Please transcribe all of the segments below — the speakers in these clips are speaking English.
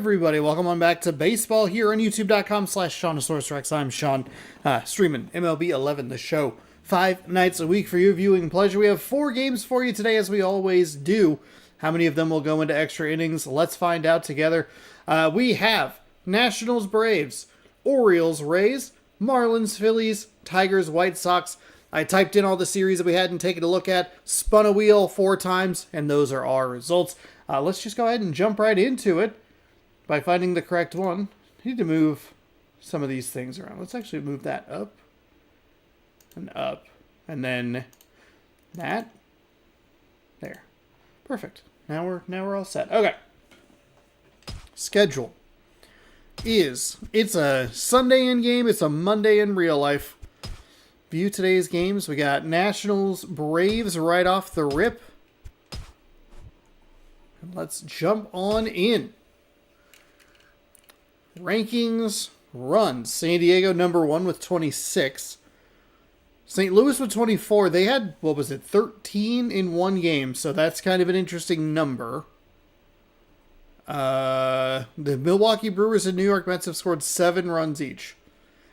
Everybody, welcome on back to baseball here on youtube.com/SeanSourceRex. I'm Sean, streaming MLB 11, the show, 5 nights a week for your viewing pleasure. We have 4 games for you today, as we always do. How many of them will go into extra innings? Let's find out together. We have Nationals Braves, Orioles Rays, Marlins Phillies, Tigers White Sox. I typed in all the series that we hadn't taken a look at, spun a wheel 4 times, and those are our results. Let's just go ahead and jump right into it. By finding the correct one, I need to move some of these things around. Let's actually move that up and up. And then that. There. Perfect. Now we're all set. Okay. Schedule is, it's a Sunday in game, it's a Monday in real life. View today's games. We got Nationals Braves right off the rip. And let's jump on in. Rankings, runs. San Diego number 1 with 26. St. Louis with 24. They had, 13 in one game, so that's kind of an interesting number. The Milwaukee Brewers and New York Mets have scored 7 runs each.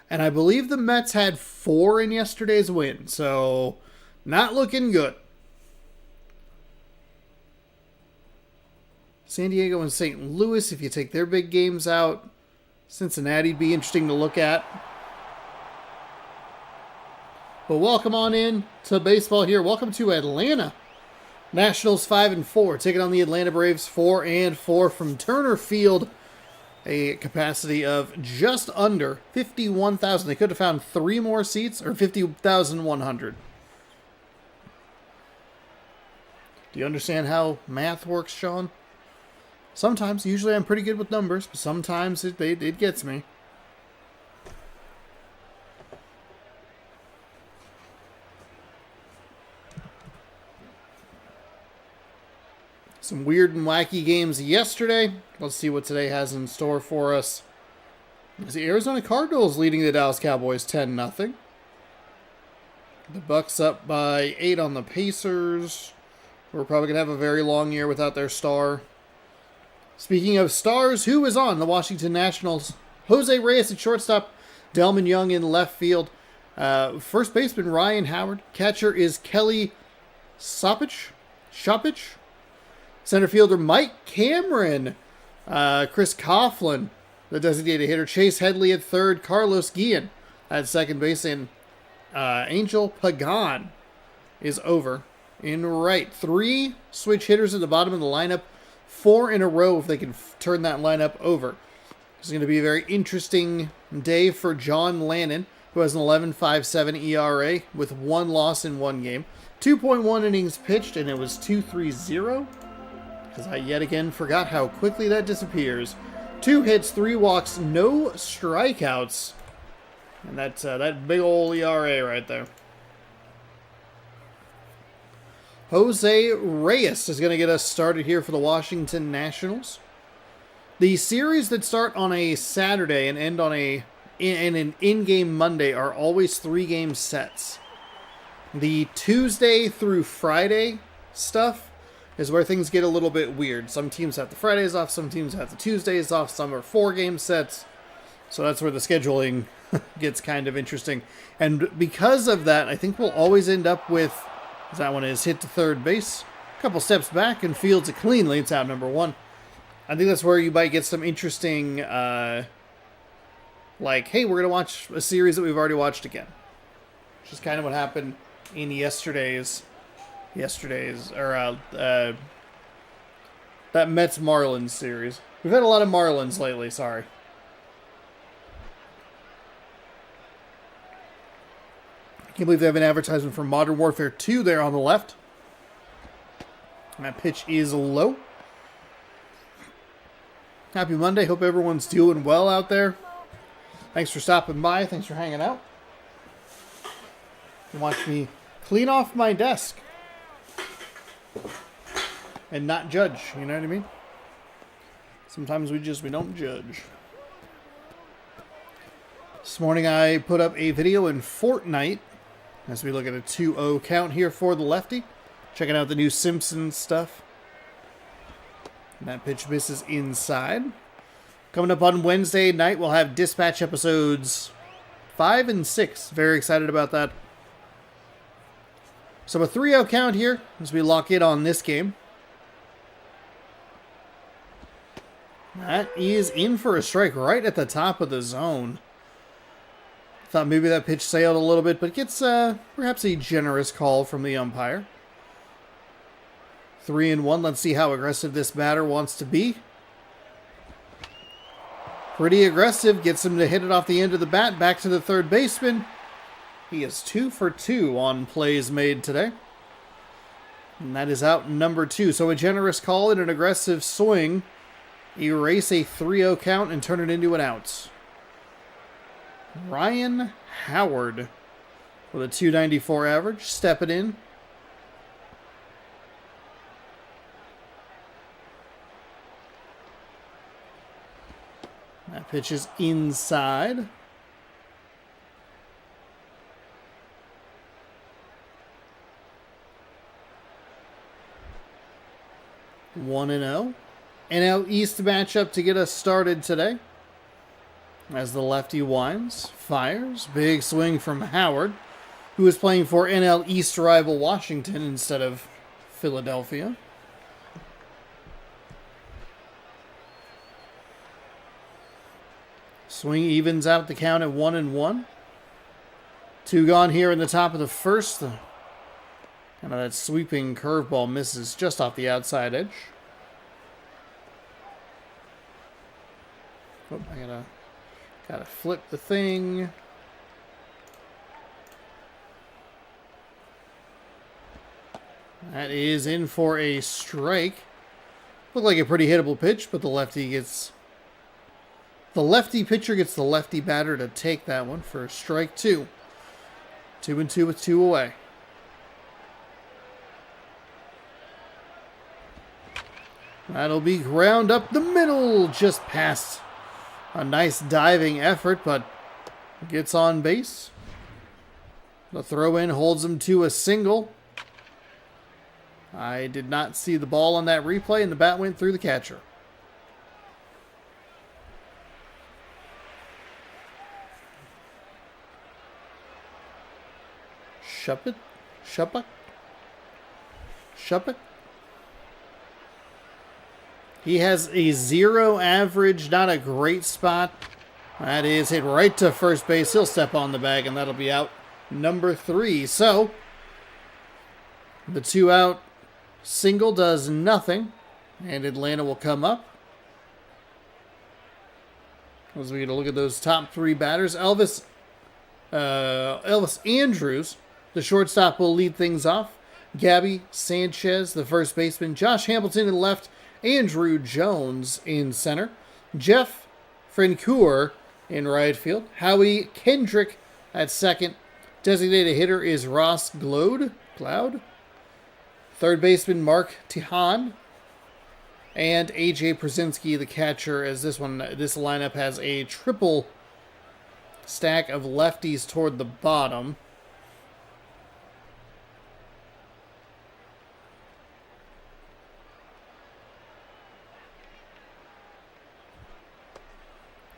And I believe the Mets had 4 in yesterday's win, so not looking good. San Diego and St. Louis, if you take their big games out, Cincinnati'd be interesting to look at. But welcome on in to baseball here. Welcome to Atlanta. Nationals 5-4, taking on the Atlanta Braves 4-4 from Turner Field. A capacity of just under 51,000. They could have found 3 more seats, or 50,100. Do you understand how math works, Sean? Sometimes, usually I'm pretty good with numbers, but sometimes it gets me. Some weird and wacky games yesterday. Let's see what today has in store for us. The Arizona Cardinals leading the Dallas Cowboys 10-0. The Bucks up by 8 on the Pacers. We're probably going to have a very long year without their star. Speaking of stars, who is on the Washington Nationals? Jose Reyes at shortstop, Delman Young in left field. First baseman Ryan Howard. Catcher is Kelly Shoppich. Center fielder Mike Cameron. Chris Coughlin, the designated hitter. Chase Headley at third. Carlos Guillen at second base. And Angel Pagan is over in right. 3 switch hitters at the bottom of the lineup. 4 in a row if they can turn that lineup over. It's going to be a very interesting day for John Lannon, who has an 11.57 ERA with 1 loss in 1 game. 2.1 innings pitched, and it was 2.30. Because I yet again forgot how quickly that disappears. 2 hits, 3 walks, no strikeouts. And that's that big old ERA right there. Jose Reyes is going to get us started here for the Washington Nationals. The series that start on a Saturday and end on an in-game Monday are always 3-game sets. The Tuesday through Friday stuff is where things get a little bit weird. Some teams have the Fridays off, some teams have the Tuesdays off, some are 4-game sets. So that's where the scheduling gets kind of interesting. And because of that, I think we'll always end up with, that one is hit to third base, a couple steps back, and fields it cleanly. It's out number 1. I think that's where you might get some interesting, like, hey, we're going to watch a series that we've already watched again. Which is kind of what happened in yesterday's, or that Mets-Marlins series. We've had a lot of Marlins lately, sorry. I can't believe they have an advertisement for Modern Warfare 2 there on the left. And that pitch is low. Happy Monday. Hope everyone's doing well out there. Thanks for stopping by. Thanks for hanging out. You watch me clean off my desk. And not judge. You know what I mean? Sometimes we don't judge. This morning I put up a video in Fortnite as we look at a 2-0 count here for the lefty. Checking out the new Simpsons stuff. And that pitch misses inside. Coming up on Wednesday night, we'll have Dispatch episodes 5 and 6. Very excited about that. So a 3-0 count here as we lock in on this game. That is in for a strike right at the top of the zone. Thought maybe that pitch sailed a little bit, but gets perhaps a generous call from the umpire. 3-1. Let's see how aggressive this batter wants to be. Pretty aggressive. Gets him to hit it off the end of the bat. Back to the third baseman. He is 2 for 2 on plays made today. And that is out number 2. So a generous call and an aggressive swing. Erase a 3-0 count and turn it into an out. Ryan Howard with a .294 average. Stepping in. That pitch is inside. One and 0. NL East matchup to get us started today. As the lefty winds, fires. Big swing from Howard, who is playing for NL East rival Washington instead of Philadelphia. Swing evens out the count at 1-1. 2 gone here in the top of the first. Kind of that sweeping curveball misses just off the outside edge. Oh, I gotta flip the thing. That is in for a strike. Looked like a pretty hittable pitch, but the lefty pitcher gets the lefty batter to take that one for strike 2. 2-2 with 2 away. That'll be ground up the middle, just past. A nice diving effort, but gets on base. The throw-in holds him to a single. I did not see the ball on that replay, and the bat went through the catcher. Shuppuck. He has a 0 average, not a great spot. That is hit right to first base. He'll step on the bag, and that'll be out number 3. So, the 2-out single does nothing, and Atlanta will come up. As we get a look at those top 3 batters, Elvis Andrews, the shortstop, will lead things off. Gabby Sanchez, the first baseman. Josh Hamilton in left. Andrew Jones in center. Jeff Francoeur in right field. Howie Kendrick at second. Designated hitter is Ross Cloud. Third baseman Mark Tehan. And A.J. Przinsky, the catcher, as this lineup has a triple stack of lefties toward the bottom.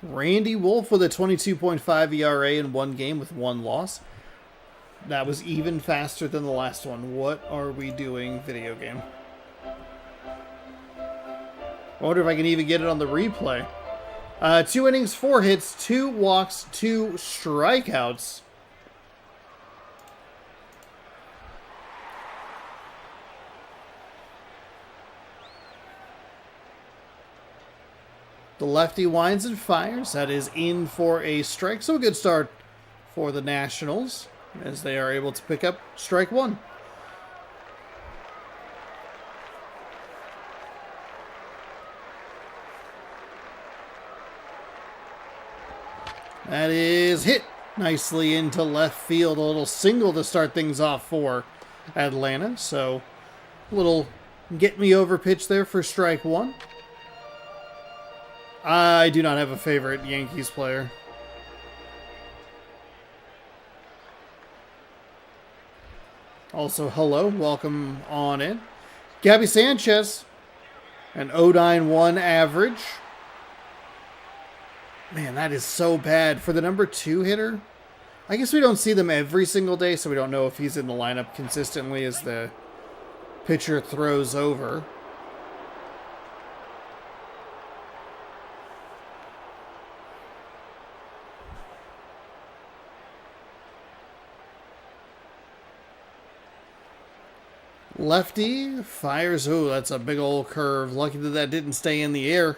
Randy Wolf with a 22.5 ERA in 1 game with 1 loss. That was even faster than the last one. What are we doing, video game? I wonder if I can even get it on the replay. 2 innings, 4 hits, 2 walks, 2 strikeouts. The lefty winds and fires. That is in for a strike. So a good start for the Nationals as they are able to pick up strike 1. That is hit nicely into left field. A little single to start things off for Atlanta. So a little get me over pitch there for strike 1. I do not have a favorite Yankees player. Also, hello, welcome on in. Gabby Sanchez, an .091 average. Man, that is so bad. For the number 2 hitter, I guess we don't see them every single day, so we don't know if he's in the lineup consistently as the pitcher throws over. Lefty fires. Oh, that's a big old curve. Lucky that that didn't stay in the air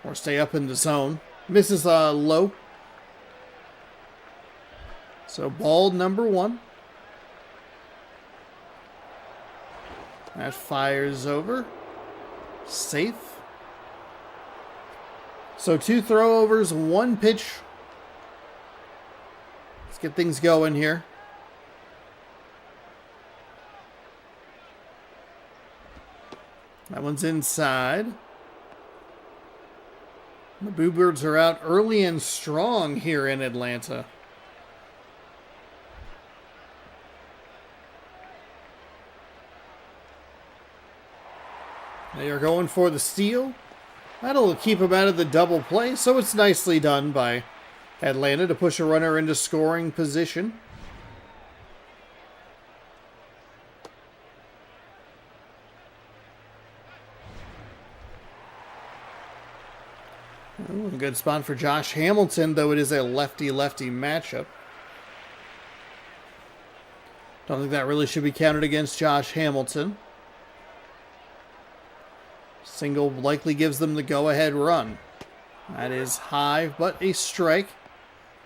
or stay up in the zone. Misses low. So ball number 1. That fires over. Safe. So 2 throwovers, 1 pitch. Let's get things going here. That one's inside. The Bluebirds are out early and strong here in Atlanta. They are going for the steal. That'll keep them out of the double play, so it's nicely done by Atlanta to push a runner into scoring position. Ooh, a good spot for Josh Hamilton, though it is a lefty-lefty matchup. Don't think that really should be counted against Josh Hamilton. Single likely gives them the go-ahead run. That is high, but a strike.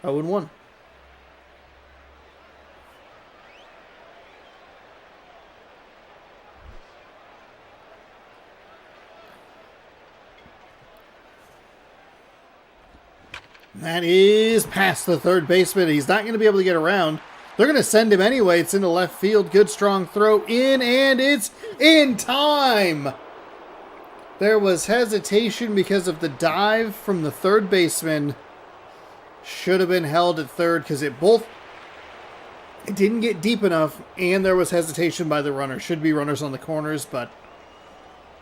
0-1. That is past the third baseman. He's not going to be able to get around. They're going to send him anyway. It's into left field. Good strong throw in, and it's in time. There was hesitation because of the dive from the third baseman. Should have been held at third because it didn't get deep enough, and there was hesitation by the runner. Should be runners on the corners, but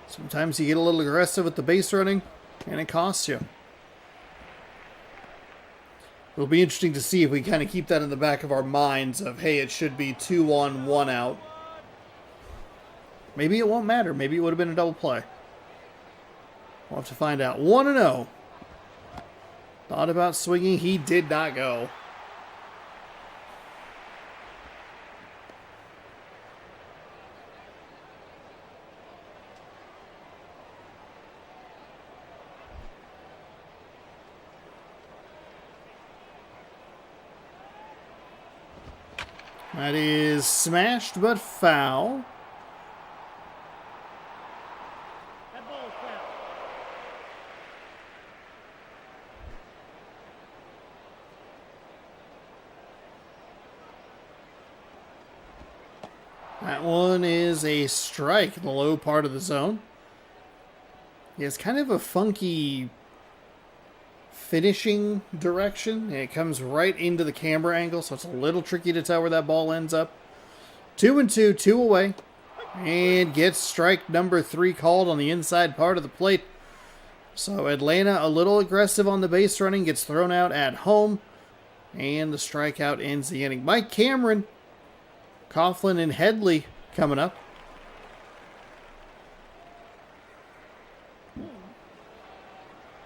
sometimes you get a little aggressive with the base running, and it costs you. It'll be interesting to see if we kind of keep that in the back of our minds of, hey, it should be 2 on, 1 out. Maybe it won't matter. Maybe it would have been a double play. We'll have to find out. 1-0. Thought about swinging. He did not go. That is smashed but foul. That ball is foul. That one is a strike in the low part of the zone. Yeah, it's kind of a funky finishing direction. It comes right into the camera angle, so it's a little tricky to tell where that ball ends up. 2-2, 2 away. And gets strike number 3 called on the inside part of the plate. So Atlanta a little aggressive on the base running, gets thrown out at home. And the strikeout ends the inning. Mike Cameron, Coughlin, and Headley coming up.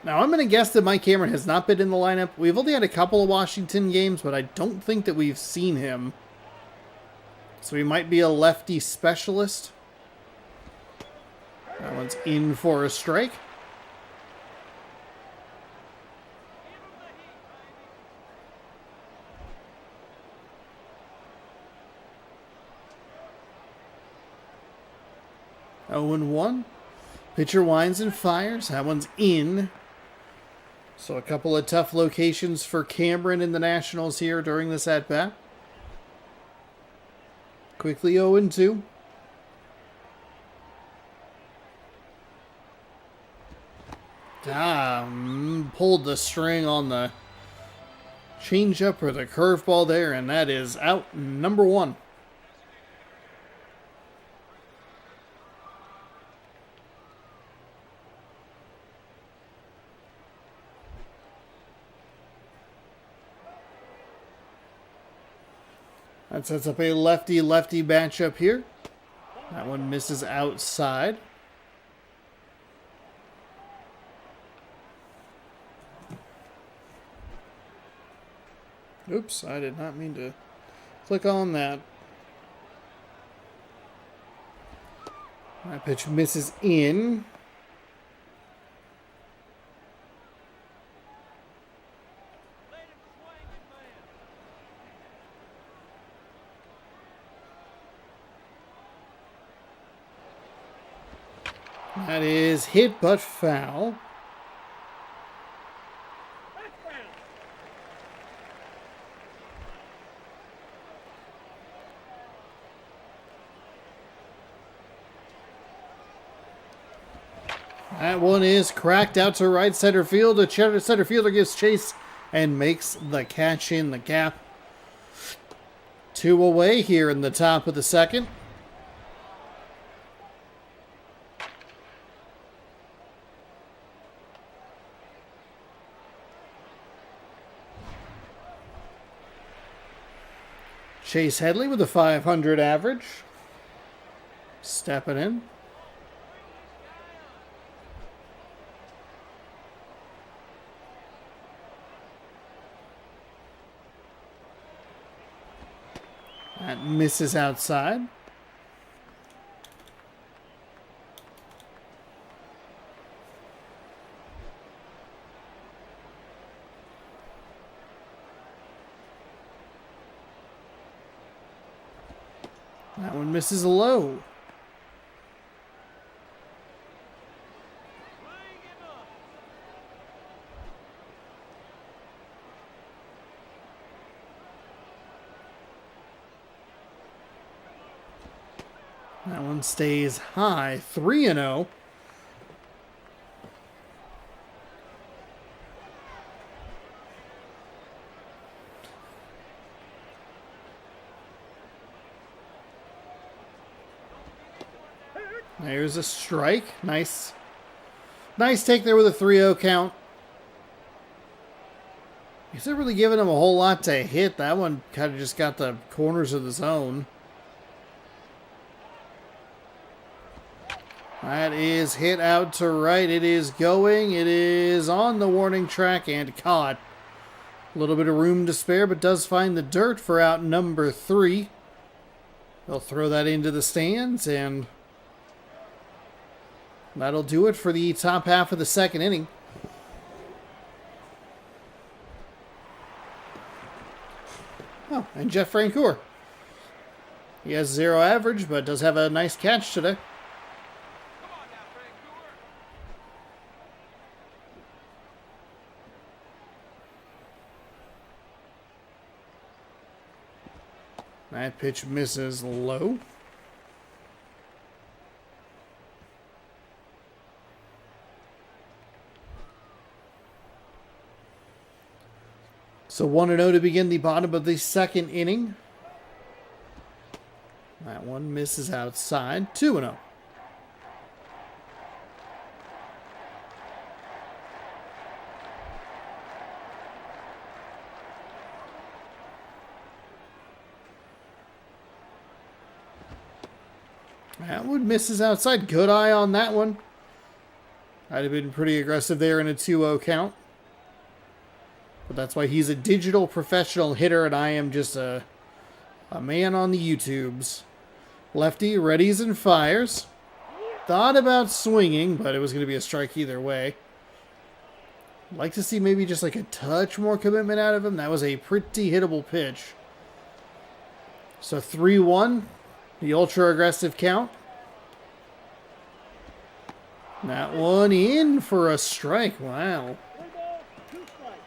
Now, I'm going to guess that Mike Cameron has not been in the lineup. We've only had a couple of Washington games, but I don't think that we've seen him. So he might be a lefty specialist. That one's in for a strike. Oh and 1. Pitcher winds and fires. That one's in. So a couple of tough locations for Cameron in the Nationals here during this at-bat. Quickly 0-2. Pulled the string on the changeup or the curveball there, and that is out number 1. That sets up a lefty-lefty matchup here. That one misses outside. Oops, I did not mean to click on that. That pitch misses in. That is hit but foul. That one is cracked out to right center field. The center fielder gives chase and makes the catch in the gap. 2 away here in the top of the second. Chase Headley with a .500 average. Stepping in. That misses outside. That one misses low. That one stays high. 3-0. There's a strike. Nice take there with a 3-0 count. He's not really giving him a whole lot to hit. That one kind of just got the corners of the zone. That is hit out to right. It is going. It is on the warning track and caught. A little bit of room to spare, but does find the dirt for out number 3. They'll throw that into the stands, and that'll do it for the top half of the second inning. Oh, and Jeff Francoeur. He has 0 average, but does have a nice catch today. That pitch misses low. So 1-0 to begin the bottom of the second inning. That one misses outside. 2-0. That one misses outside. Good eye on that one. I'd have been pretty aggressive there in a 2-0 count. But that's why he's a digital professional hitter and I am just a man on the YouTubes. Lefty readies and fires. Thought about swinging, but it was going to be a strike either way. I'd like to see maybe just like a touch more commitment out of him. That was a pretty hittable pitch. So 3-1. The ultra-aggressive count. That one in for a strike. Wow. 1 ball, 2 strikes.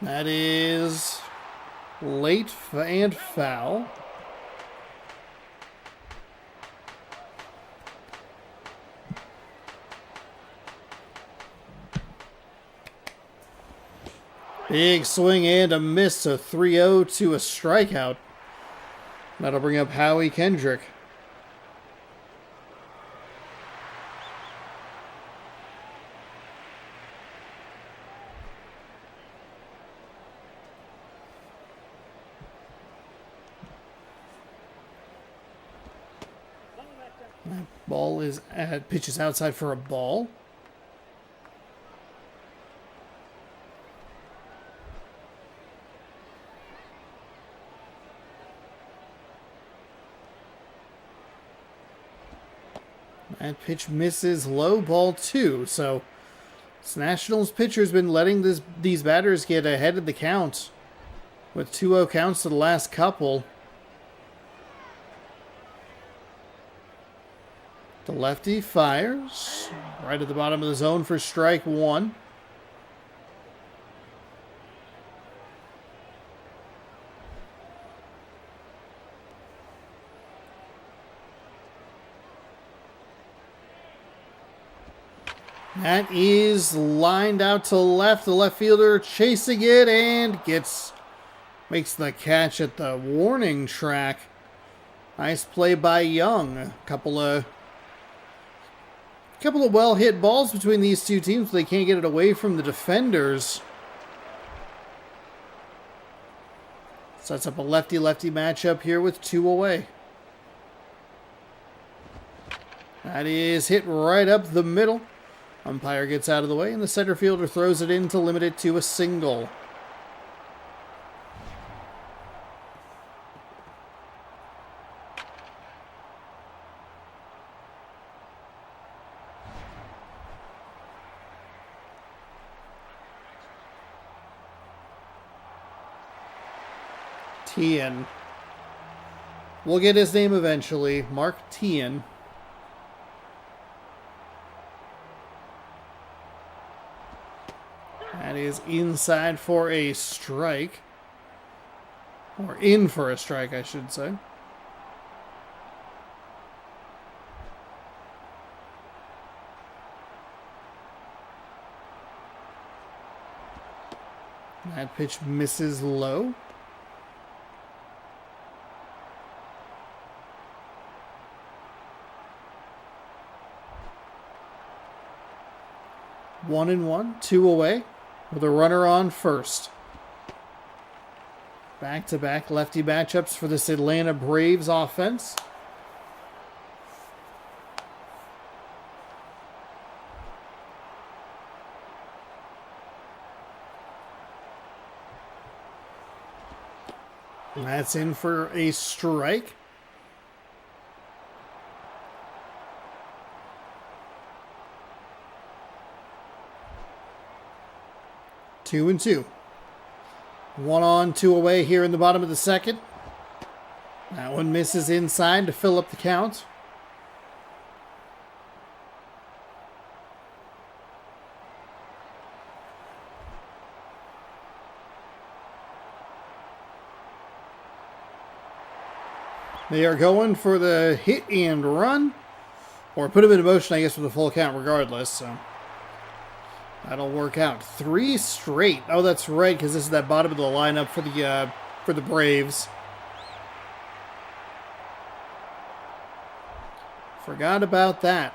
That is late and foul. Big swing and a miss, a 3-0 to a strikeout. That'll bring up Howie Kendrick. Ball is pitches outside for a ball. That pitch misses, low, ball 2. So this Nationals pitcher's been letting these batters get ahead of the count with 2-0 counts to the last couple. The lefty fires right at the bottom of the zone for strike 1. That is lined out to left. The left fielder chasing it and makes the catch at the warning track. Nice play by Young. A couple of well hit balls between these two teams, but they can't get it away from the defenders. Sets up a lefty-lefty matchup here with 2 away. That is hit right up the middle. Umpire gets out of the way, and the center fielder throws it in to limit it to a single. Tien. We'll get his name eventually. Mark Tien. That is inside for a strike. Or in for a strike, I should say. That pitch misses low. One and one, 2 away, with a runner on first. Back-to-back lefty matchups for this Atlanta Braves offense. That's in for a strike. Two and two. 1 on, 2 away here in the bottom of the second. That one misses inside to fill up the count. They are going for the hit and run, or put him in motion, I guess, with a full count regardless, so that'll work out. 3 straight. Oh, that's right, because this is that bottom of the lineup for the Braves. Forgot about that.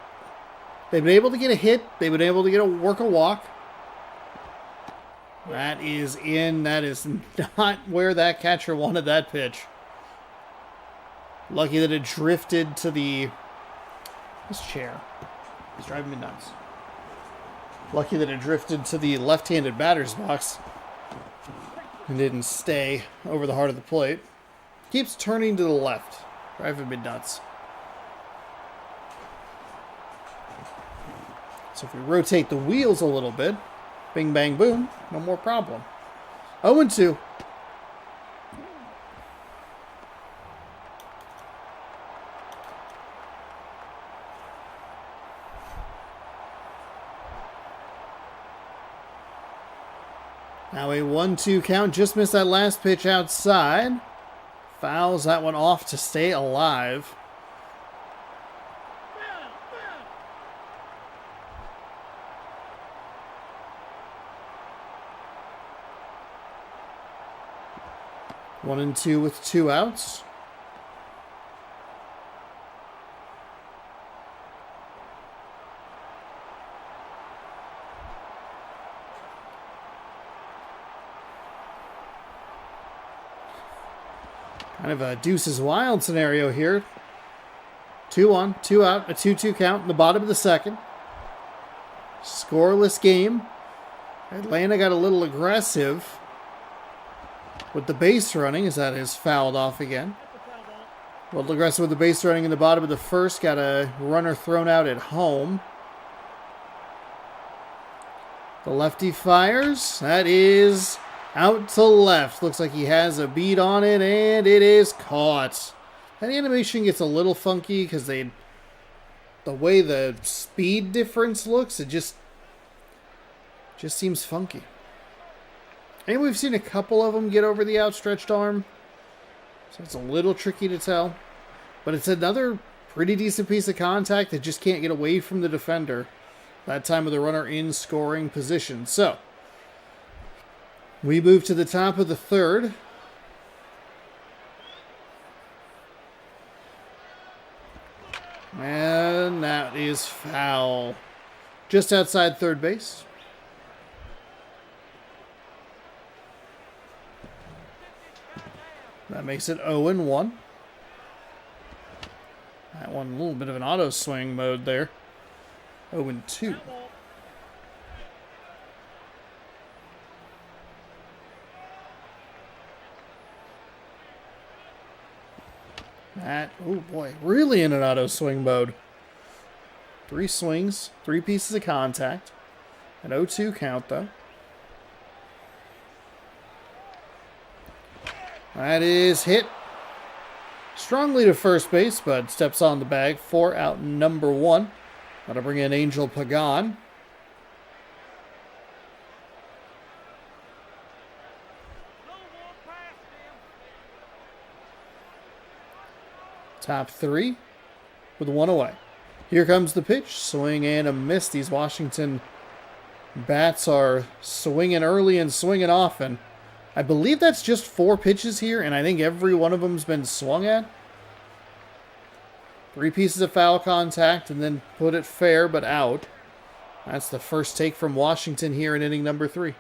They've been able to get a hit. They've been able to work a walk. That is in. That is not where that catcher wanted that pitch. Lucky that it drifted to this chair. It's driving me nuts. Lucky that it drifted to the left-handed batter's box and didn't stay over the heart of the plate. Keeps turning to the left. Driving me nuts. So if we rotate the wheels a little bit, bing, bang, boom, no more problem. 0-2. Now a 1-2 count. Just missed that last pitch outside. Fouls that one off to stay alive. One and two with 2 outs. Kind of a Deuces Wild scenario here. 2 on, 2 out, a 2-2 count in the bottom of the second. Scoreless game. Atlanta got a little aggressive with the base running as that is fouled off again. A little aggressive with the base running in the bottom of the first. Got a runner thrown out at home. The lefty fires. That is out to left. Looks like he has a beat on it, and it is caught. That animation gets a little funky because the way the speed difference looks, it just seems funky. And we've seen a couple of them get over the outstretched arm, so it's a little tricky to tell. But it's another pretty decent piece of contact that just can't get away from the defender. That time with the runner in scoring position. So, we move to the top of the third. And that is foul. Just outside third base. That makes it 0-1. That one a little bit of an auto swing mode there. 0-2. That, oh boy, really in an auto swing mode. 3 swings, 3 pieces of contact. An 0-2 count though. That is hit strongly to first base, but steps on the bag for out number 1. That'll bring in Angel Pagan. Top 3 with 1 away. Here comes the pitch. Swing and a miss. These Washington bats are swinging early and swinging often. I believe that's just 4 pitches here, and I think every one of them's been swung at. 3 pieces of foul contact, and then put it fair, but out. That's the first take from Washington here in inning number 3.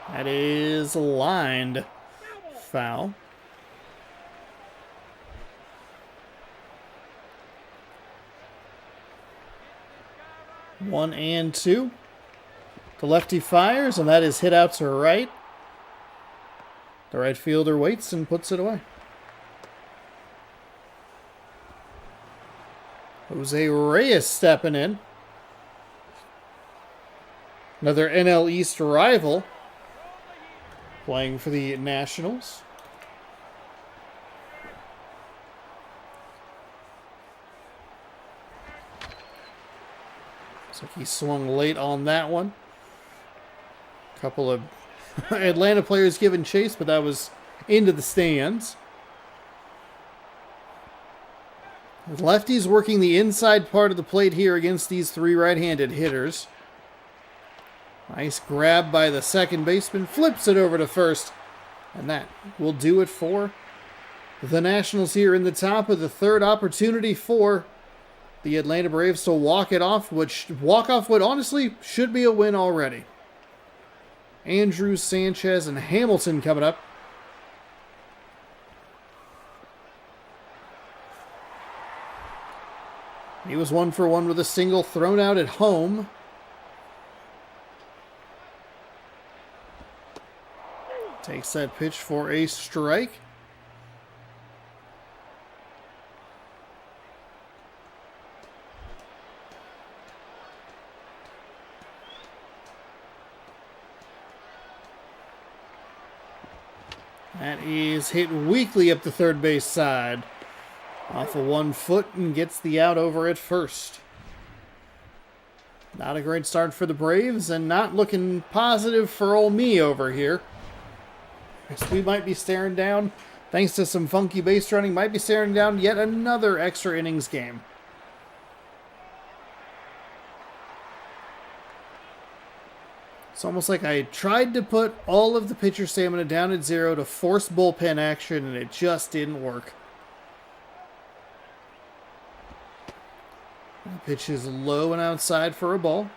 That is lined foul. One and 2. The lefty fires, and that is hit out to right. The right fielder waits and puts it away. Jose Reyes stepping in. Another NL East rival playing for the Nationals. Looks like he swung late on that one. A couple of Atlanta players giving chase, but that was into the stands. The lefties working the inside part of the plate here against these 3 right-handed hitters. Nice grab by the second baseman. Flips it over to first. And that will do it for the Nationals here in the top of the third. Opportunity for the Atlanta Braves to walk off what honestly should be a win already. Andrews, Sanchez, and Hamilton coming up. He was 1 for 1 with a single thrown out at home. Takes that pitch for a strike. That is hit weakly up the third base side. Off of 1 foot and gets the out over at first. Not a great start for the Braves and not looking positive for old me over here. We might be staring down, thanks to some funky base running, might be staring down yet another extra innings game. It's almost like I tried to put all of the pitcher stamina down at 0 to force bullpen action, and it just didn't work. Pitch is low and outside for a ball.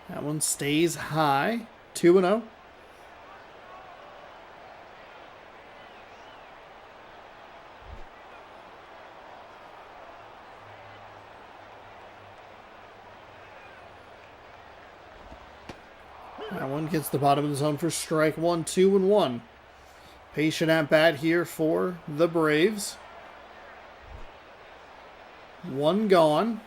That one stays high. 2-0. That one gets the bottom of the zone for strike one, 2-1. Patient at bat here for the Braves. One gone.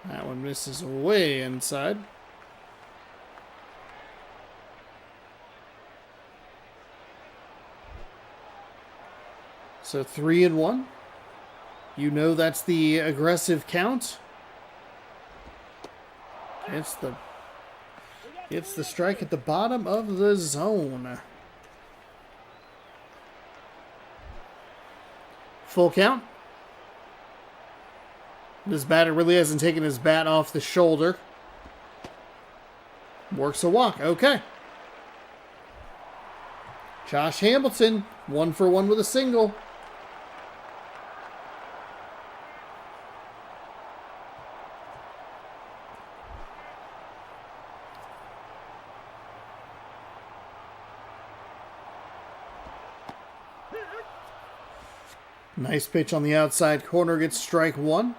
That one misses way inside. So 3-1. You know that's the aggressive count. It's the strike at the bottom of the zone. Full count. This batter really hasn't taken his bat off the shoulder. Works a walk. Okay. Josh Hamilton, 1 for 1 with a single. Nice pitch on the outside corner, gets strike one.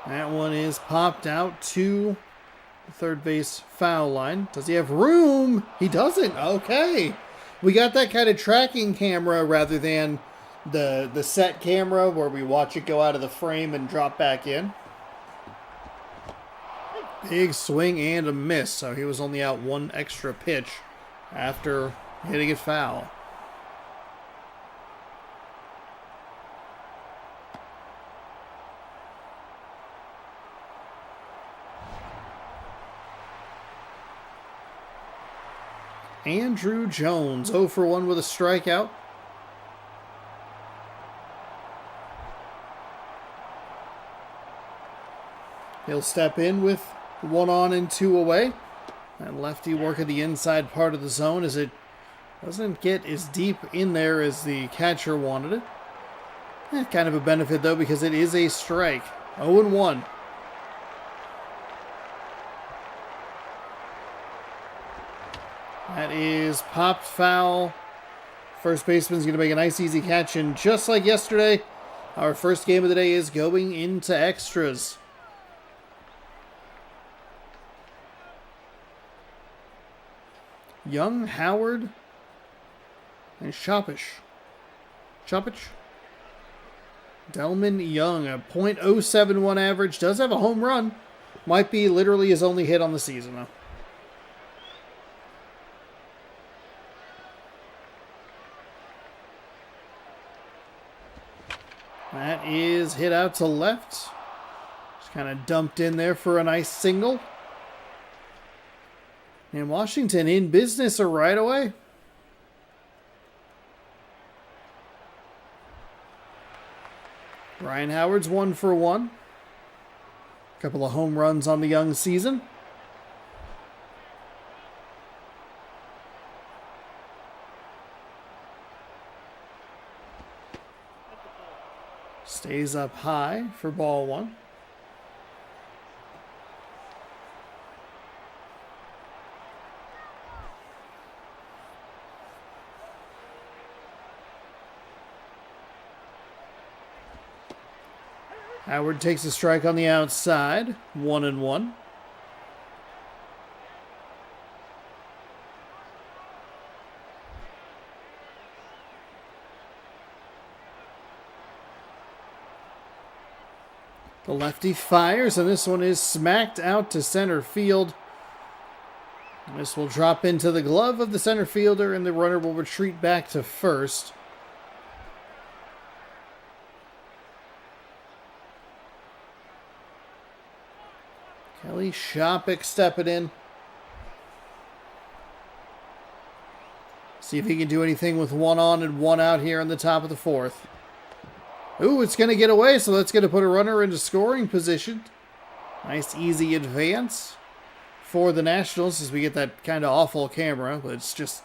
That one is popped out to the third base foul line. Does he have room? He doesn't. Okay. We got that kind of tracking camera rather than the set camera where we watch it go out of the frame and drop back in. Big swing and a miss. So he was only out one extra pitch after hitting it foul. Andrew Jones, 0 for 1 with a strikeout. He'll step in with 1 on and 2 away. That lefty working the inside part of the zone as it doesn't get as deep in there as the catcher wanted it. Kind of a benefit though because it is a strike. 0-1. That is popped foul. First baseman's going to make a nice easy catch, and just like yesterday, our first game of the day is going into extras. Young, Howard, and Chopish. Delman Young, a .071 average, does have a home run. Might be literally his only hit on the season, though. That is hit out to left. Just kind of dumped in there for a nice single. And Washington in business right away. Ryan Howard's 1 for 1. A couple of home runs on the young season. Stays up high for ball 1. Howard takes a strike on the outside. 1-1. The lefty fires, and this one is smacked out to center field. This will drop into the glove of the center fielder, and the runner will retreat back to first. Kelly Shopik stepping in. See if he can do anything with one on and one out here in the top of the fourth. Ooh, it's going to get away, so that's going to put a runner into scoring position. Nice, easy advance for the Nationals as we get that kind of awful camera, but it's just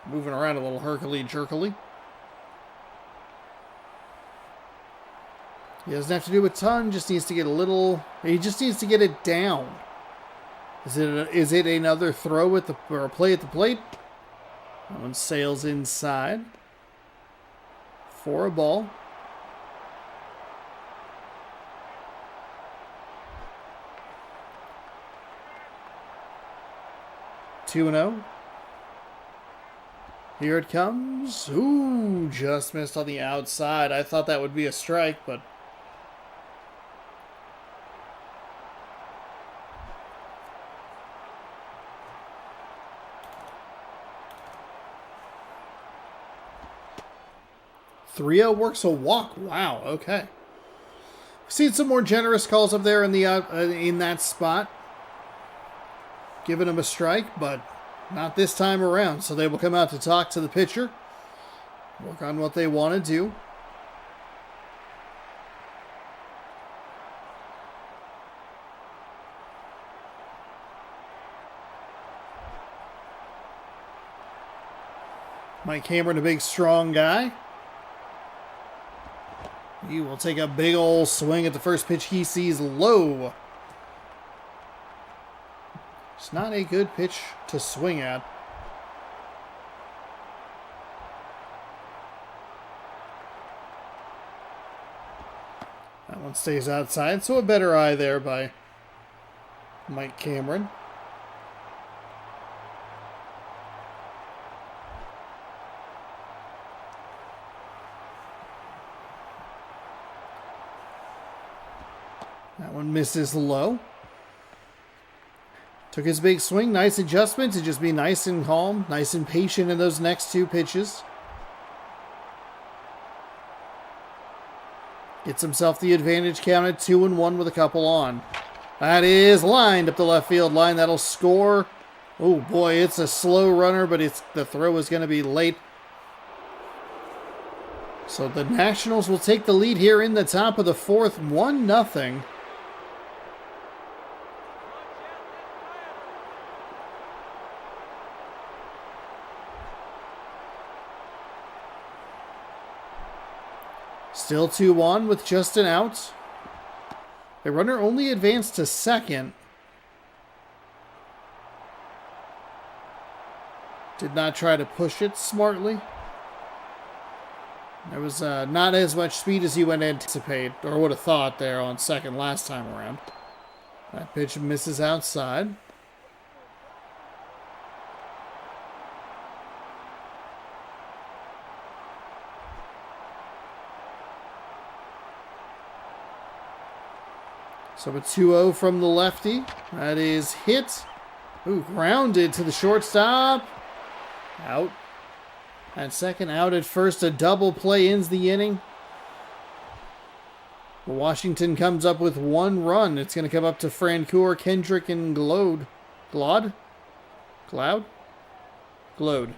moving around a little herkily-jerkily. He doesn't have to do a ton, just needs to get a little... He just needs to get it down. Is it another throw at the... or a play at the plate? That one sails inside for a ball. Two and 0. Here it comes. Ooh, just missed on the outside. I thought that would be a strike, but... .30 works a walk. Wow, okay. Seen some more generous calls up there in the in that spot. Giving him a strike, but not this time around. So they will come out to talk to the pitcher. Work on what they want to do. Mike Cameron, a big, strong guy. He will take a big old swing at the first pitch he sees low. It's not a good pitch to swing at. That one stays outside, so a better eye there by Mike Cameron. That one misses low. Took his big swing. Nice adjustment to just be nice and calm, nice and patient in those next two pitches. Gets himself the advantage, counted 2-1 with a couple on. That is lined up the left field line. That'll score. Oh boy, it's a slow runner, but the throw is going to be late. So the Nationals will take the lead here in the top of the fourth, 1-0. Still 2-1 with just an out. The runner only advanced to second. Did not try to push it smartly. There was not as much speed as you would anticipate, or would have thought there on second last time around. That pitch misses outside. So a 2-0 from the lefty. That is hit. Ooh, grounded to the shortstop. Out. At second, out at first. A double play ends the inning. Washington comes up with one run. It's going to come up to Francoeur, Kendrick, and Glode. Glode? Cloud? Glode.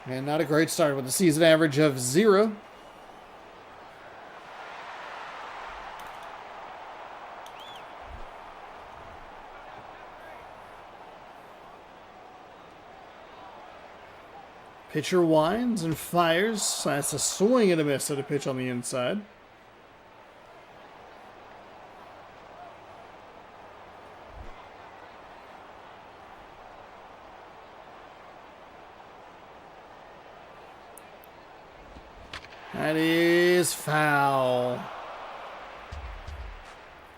And not a great start with a season average of 0. Pitcher winds and fires. That's a swing and a miss at a pitch on the inside. That is foul.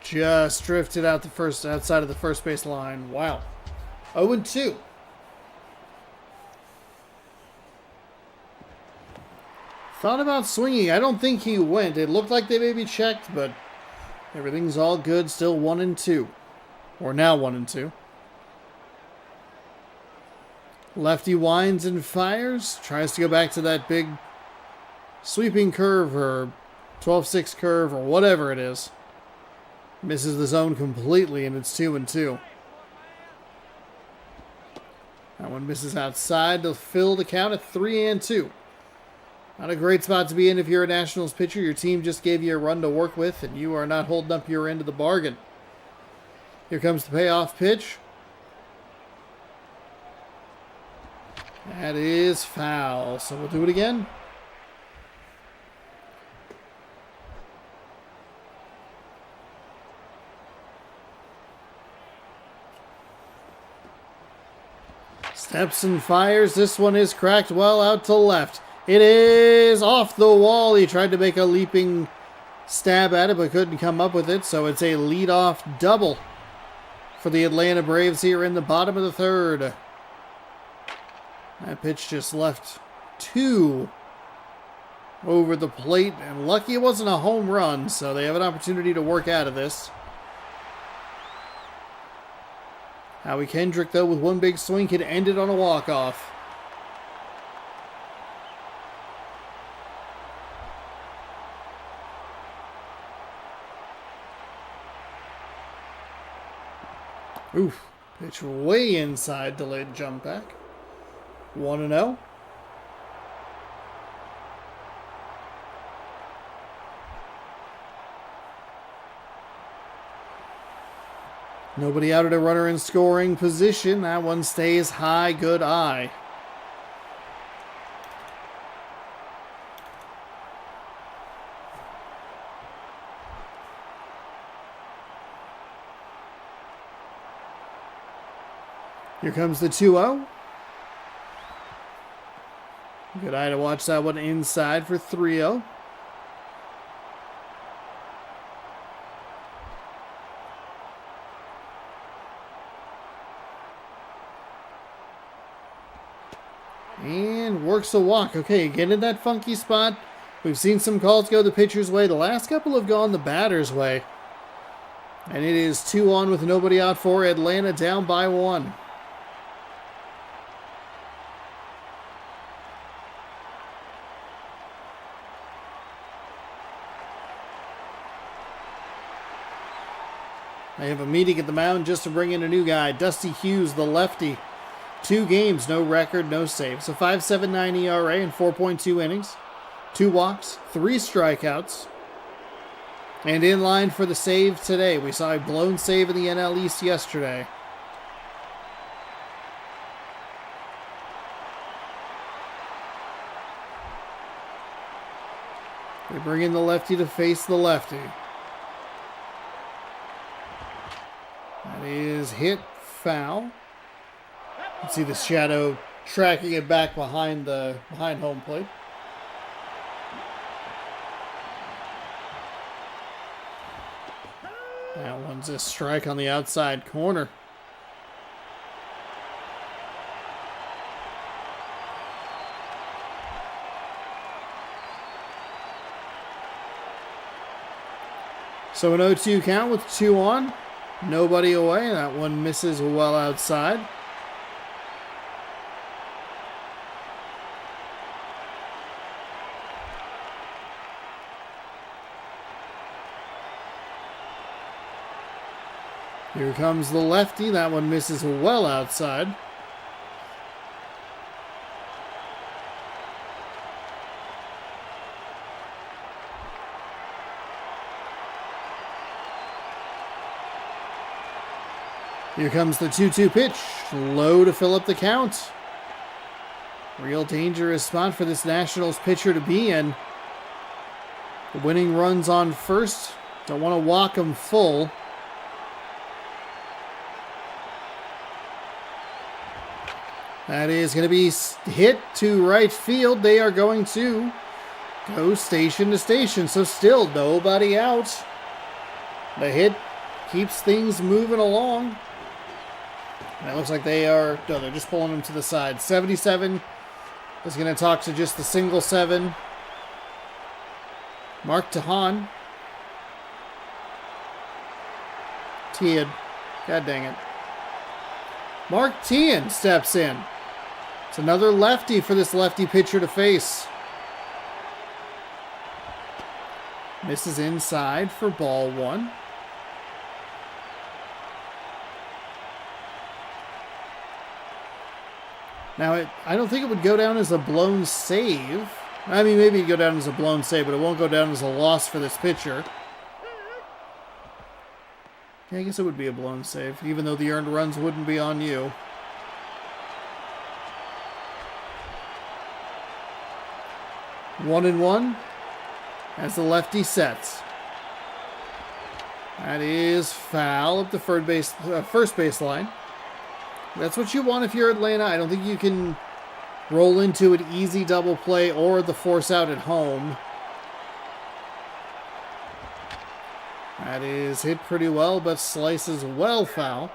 Just drifted out outside of the first base line. Wow. 0-2. Thought about swinging. I don't think he went. It looked like they maybe checked, but everything's all good. Still 1-2. Or now 1-2. Lefty winds and fires. Tries to go back to that big sweeping curve or 12-6 curve or whatever it is. Misses the zone completely, and it's 2-2. That one misses outside to fill the count at 3-2. Not a great spot to be in if you're a Nationals pitcher. Your team just gave you a run to work with, and you are not holding up your end of the bargain. Here comes the payoff pitch. That is foul, so we'll do it again. Steps and fires. This one is cracked well out to left. It is off the wall. He tried to make a leaping stab at it, but couldn't come up with it. So it's a leadoff double for the Atlanta Braves here in the bottom of the third. That pitch just left 2 over the plate. And lucky it wasn't a home run, so they have an opportunity to work out of this. Howie Kendrick, though, with one big swing, could end it on a walk-off. Oof. Pitch way inside, delayed jump back. 1-0. Nobody out at a runner in scoring position. That one stays high. Good eye. Here comes the 2-0. Good eye to watch that one inside for 3-0. And works a walk. Okay, again in that funky spot. We've seen some calls go the pitcher's way. The last couple have gone the batter's way. And it is 2-on with nobody out for Atlanta, down by 1. They have a meeting at the mound just to bring in a new guy. Dusty Hughes, the lefty. 2 games, no record, no saves. A 5.79 ERA in 4.2 innings. 2 walks, 3 strikeouts. And in line for the save today. We saw a blown save in the NL East yesterday. They bring in the lefty to face the lefty. That is hit foul. You can see the shadow tracking it back behind home plate. That one's a strike on the outside corner. So an 0-2 count with 2 on. Nobody away. That one misses well outside. Here comes the lefty. That one misses well outside. Here comes the 2-2 pitch. Low to fill up the count. Real dangerous spot for this Nationals pitcher to be in. The winning run's on first. Don't want to walk him full. That is going to be hit to right field. They are going to go station to station. So still nobody out. The hit keeps things moving along. And it looks like they're just pulling him to the side. 77 is going to talk to just the single 7. Mark Tahan. Tian. God dang it. Mark Tian steps in. It's another lefty for this lefty pitcher to face. Misses inside for ball 1. Now, I don't think it would go down as a blown save. I mean, maybe it'd go down as a blown save, but it won't go down as a loss for this pitcher. Yeah, I guess it would be a blown save, even though the earned runs wouldn't be on you. One and one as the lefty sets. That is foul up the first base line. That's what you want if you're Atlanta. I don't think you can roll into an easy double play or the force out at home. That is hit pretty well, but slices well foul.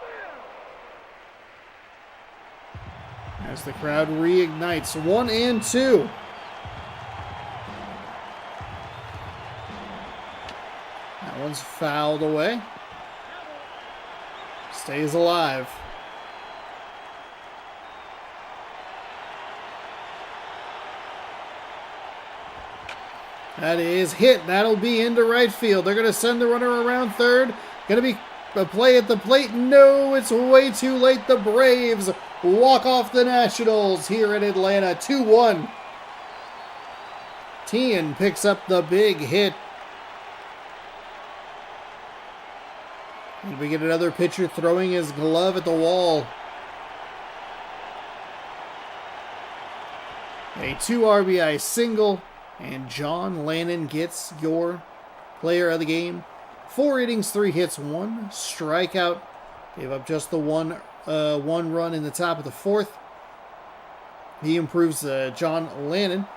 As the crowd reignites. 1 and 2. That one's fouled away. Stays alive. That is hit. That'll be into right field. They're going to send the runner around third. Going to be a play at the plate. No, it's way too late. The Braves walk off the Nationals here in Atlanta. 2-1. Tien picks up the big hit. And we get another pitcher throwing his glove at the wall. A 2 RBI single. And John Lannon gets your player of the game. 4 innings, 3 hits, 1 strikeout. Gave up just the one run in the top of the 4th. He improves John Lannon.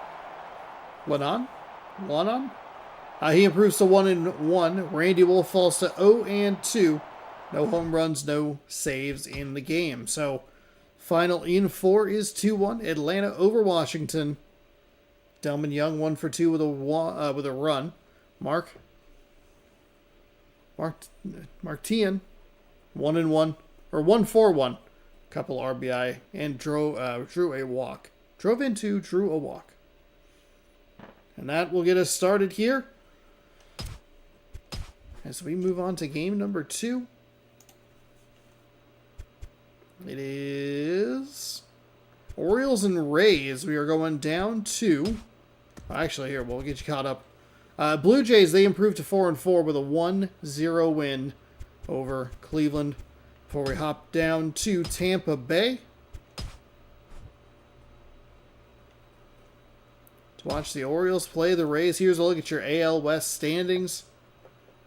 Lannon? He improves to 1-1. Randy Wolf falls to 0-2. No home runs, no saves in the game. So, final in 4 is 2-1. Atlanta over Washington. Delman Young 1 for 2 with a run. Mark Tien 1-1 or 1 for 1. Couple RBI and drew a walk. Drove into, drew a walk. And that will get us started here as we move on to game number 2. It is Orioles and Rays. We are going down to... Actually, here, we'll get you caught up. Blue Jays, they improved to 4-4 with a 1-0 win over Cleveland. Before we hop down to Tampa Bay to watch the Orioles play the Rays. Here's a look at your AL West standings.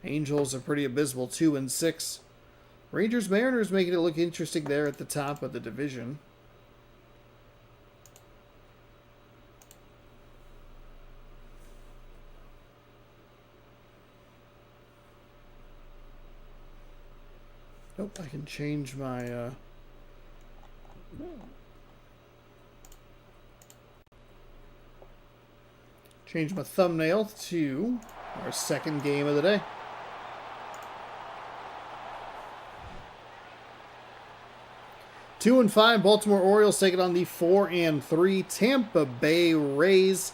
Angels are pretty abysmal, 2-6. Rangers, Mariners making it look interesting there at the top of the division. Oh, I can change my thumbnail to our second game of the day. Two and 5, Baltimore Orioles taking on the 4-3 Tampa Bay Rays.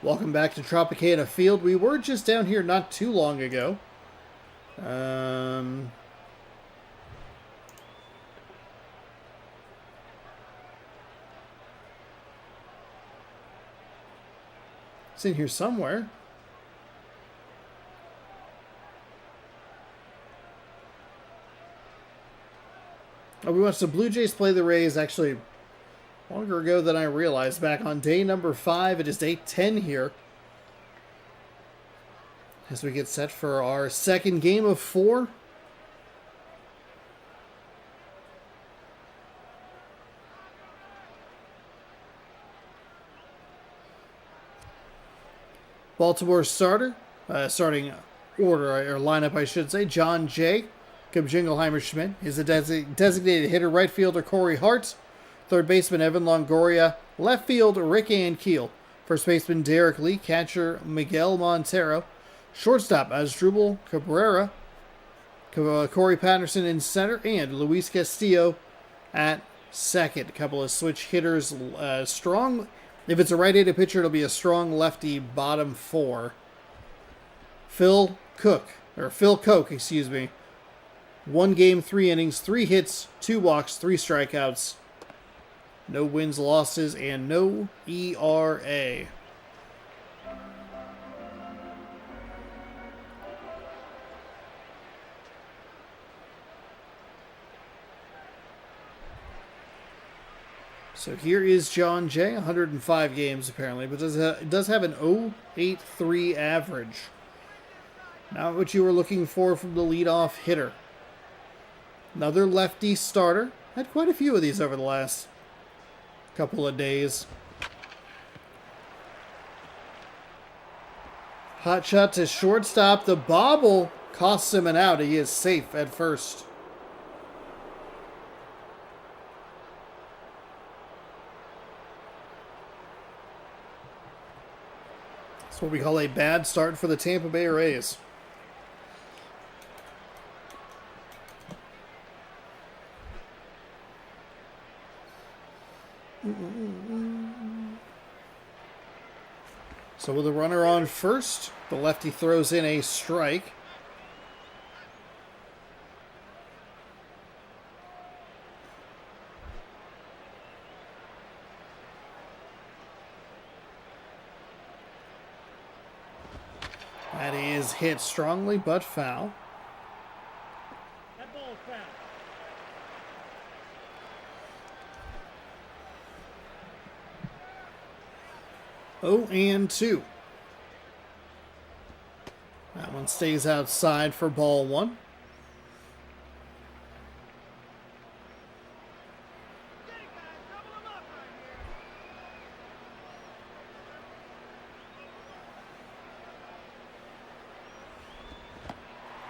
Welcome back to Tropicana Field. We were just down here not too long ago. It's in here somewhere. Oh, we watched the Blue Jays play the Rays actually longer ago than I realized. Back on day number 5. It is day 10 here as we get set for our second game of 4. Baltimore starting order, or lineup, I should say. John Jay, Jingleheimer Schmidt is a designated hitter. Right fielder Corey Hart. Third baseman Evan Longoria. Left field Rick Ankiel. First baseman Derek Lee. Catcher Miguel Montero. Shortstop Asdrubal Cabrera. Corey Patterson in center. And Luis Castillo at second. A couple of switch hitters. Strong. If it's a right-handed pitcher, it'll be a strong lefty bottom 4. Phil Koch, 1 game, 3 innings, 3 hits, 2 walks, 3 strikeouts. No wins, losses, and no ERA. So here is John Jay, 105 games apparently, but does have an 0.83 average. Not what you were looking for from the leadoff hitter. Another lefty starter. Had quite a few of these over the last couple of days. Hot shot to shortstop. The bobble costs him an out. He is safe at first. That's what we call a bad start for the Tampa Bay Rays. So with a runner on first, the lefty throws in a strike. That is hit strongly, but foul. That ball is foul. 0-2. That one stays outside for ball one.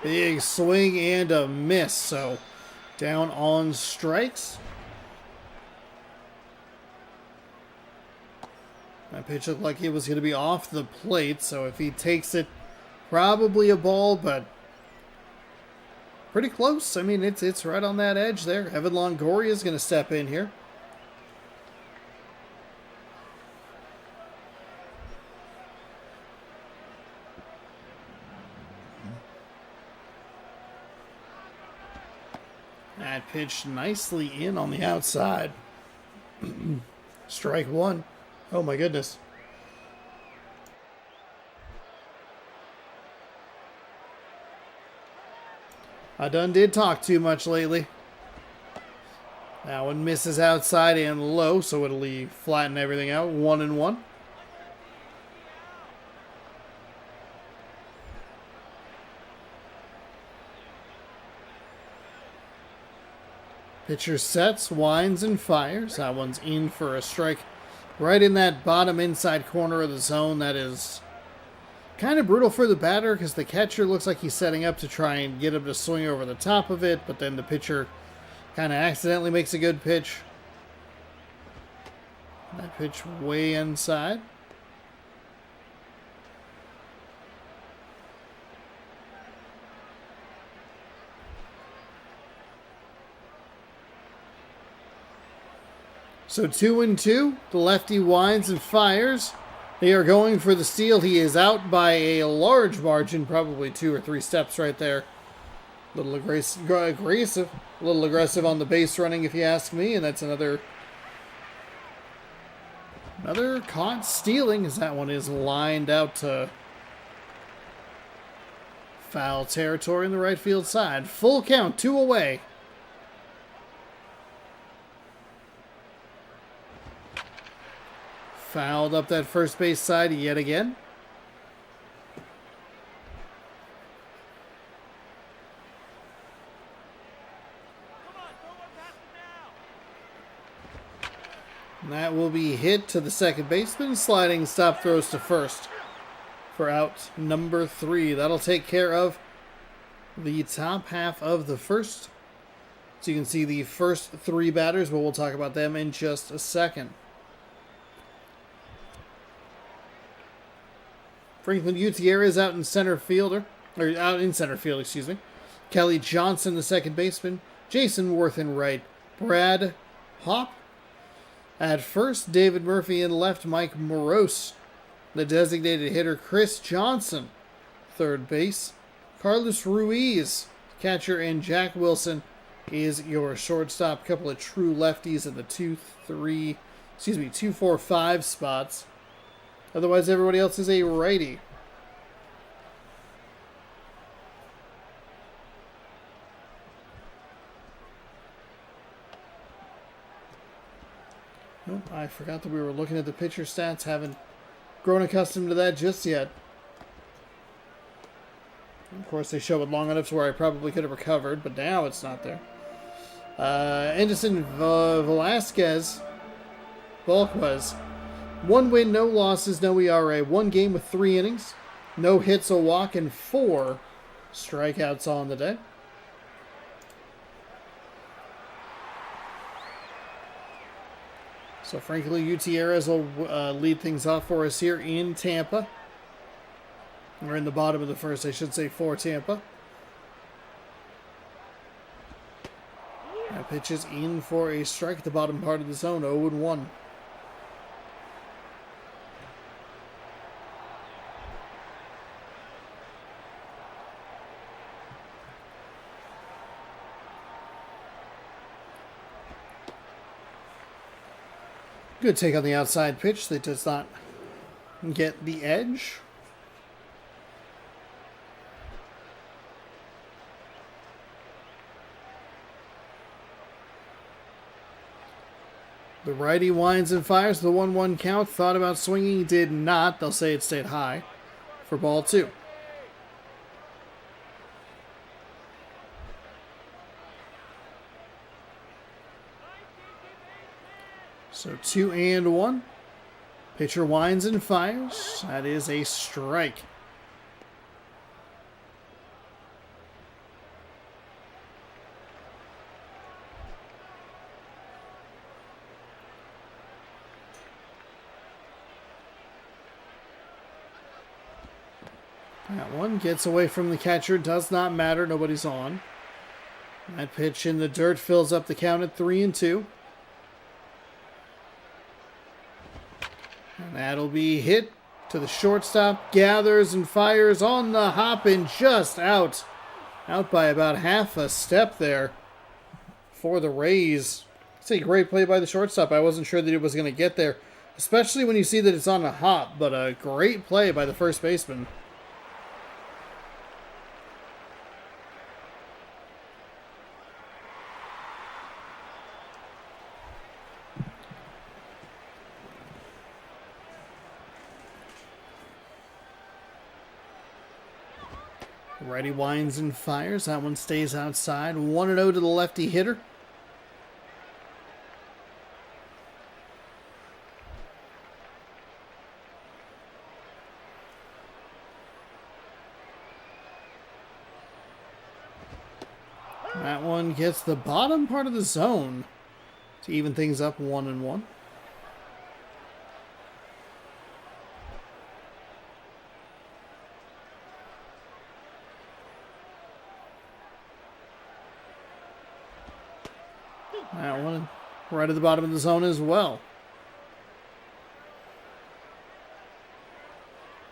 Big swing and a miss, so down on strikes. That pitch looked like it was going to be off the plate, so if he takes it, probably a ball, but pretty close. I mean, it's right on that edge there. Evan Longoria is going to step in here. That pitch nicely in on the outside. Strike one. Oh my goodness. I done did talk too much lately. That one misses outside and low, so it'll flatten everything out. 1-1. Pitcher sets, winds, and fires. That one's in for a strike. Right in that bottom inside corner of the zone. That is kind of brutal for the batter because the catcher looks like he's setting up to try and get him to swing over the top of it, but then the pitcher kind of accidentally makes a good pitch. That pitch way inside. So 2-2. The lefty winds and fires. They are going for the steal. He is out by a large margin, probably 2 or 3 steps right there. A little aggressive, a little aggressive on the base running, if you ask me. And that's another caught stealing, as that one is lined out to foul territory in the right field side. Full count, 2 away. Fouled up that first base side yet again. And that will be hit to the second baseman. Sliding stop throws to first for out number 3. That'll take care of the top half of the first. So you can see the first 3 batters, but we'll talk about them in just a second. Franklin Gutierrez out in center field, excuse me. Kelly Johnson, the second baseman. Jason Worth in right. Brad Hop at first. David Murphy in left. Mike Morose, the designated hitter. Chris Johnson, third base. Carlos Ruiz, catcher, and Jack Wilson is your shortstop. A couple of true lefties in the 2, 4, 5 spots. Otherwise, everybody else is a righty. Nope, I forgot that we were looking at the pitcher stats. Haven't grown accustomed to that just yet. Of course, they show it long enough to where I probably could have recovered, but now it's not there. Anderson Velquez. 1 win, no losses, no ERA. 1 game with 3 innings. No hits, a walk, and 4 strikeouts on the day. So Frankie Gutierrez will lead things off for us here in Tampa. We're in the bottom of the first, I should say, for Tampa. That pitch is in for a strike at the bottom part of the zone, 0-1. Good take on the outside pitch that does not get the edge. The righty winds and fires the 1-1 count. Thought about swinging, did not. They'll say it stayed high for ball 2. So 2-1. Pitcher winds and fires. That is a strike. That one gets away from the catcher. Does not matter. Nobody's on. That pitch in the dirt fills up the count at 3-2. And that'll be hit to the shortstop. Gathers and fires on the hop and just out. Out by about half a step there for the Rays. It's a great play by the shortstop. I wasn't sure that it was going to get there, especially when you see that it's on a hop, but a great play by the first baseman. Righty winds and fires. That one stays outside. 1-0 to the lefty hitter. That one gets the bottom part of the zone to even things up 1-1. That one right at the bottom of the zone as well.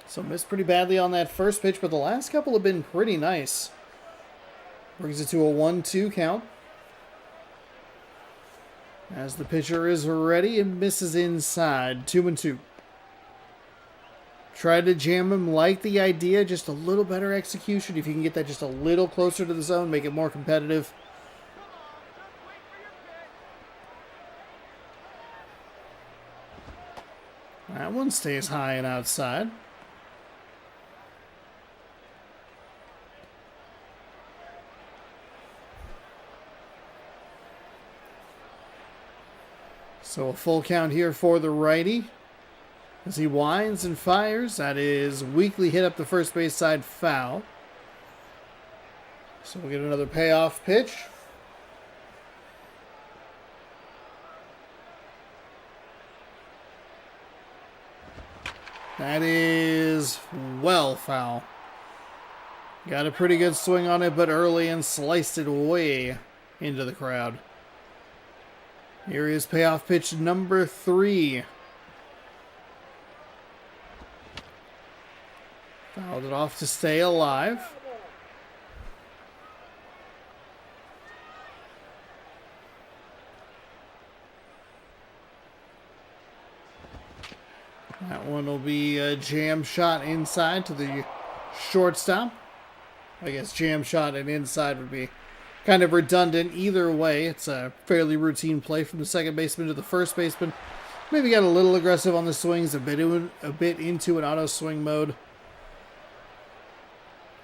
So missed pretty badly on that first pitch, but the last couple have been pretty nice. Brings it to a 1-2 count. As the pitcher is ready, it misses inside. 2-2. Tried to jam him, like the idea, just a little better execution. If you can get that just a little closer to the zone, make it more competitive. That one stays high and outside. So a full count here for the righty. As he winds and fires, that is weakly hit up the first base side, foul. So we'll get another payoff pitch. That is well foul. Got a pretty good swing on it, but early and sliced it way into the crowd. Here is payoff pitch number 3. Fouled it off to stay alive. one will be a jam shot inside to the shortstop. I guess jam shot and inside would be kind of redundant. Either way, it's a fairly routine play from the second baseman to the first baseman. Maybe got a little aggressive on the swings, a bit into an auto swing mode.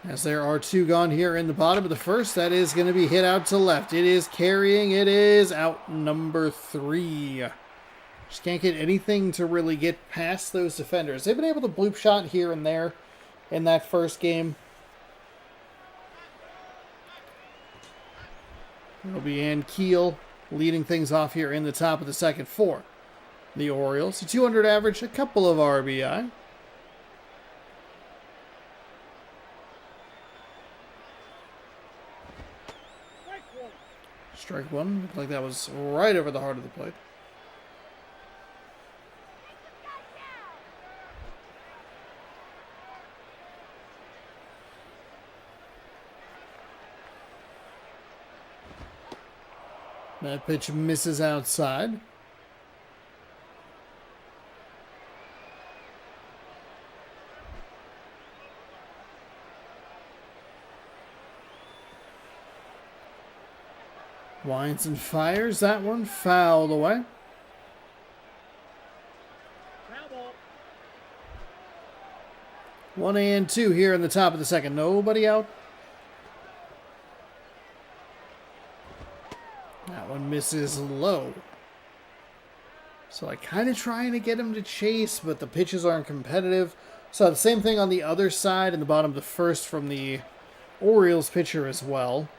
As there are two gone here in the bottom of the first, that is going to be hit out to left. It is carrying. It is out number 3. Just can't get anything to really get past those defenders. They've been able to bloop shot here and there in that first game. It'll be Ann Keel leading things off here in the top of the second for the Orioles. A 200 average, a couple of RBI. Strike one. Looked like that was right over the heart of the plate. That pitch misses outside. Winds and fires. That one fouled away. Foul ball. 1 and 2 here in the top of the second. Nobody out. That one misses low. So I kind of trying to get him to chase, but the pitches aren't competitive. So the same thing on the other side in the bottom of the first from the Orioles pitcher as well.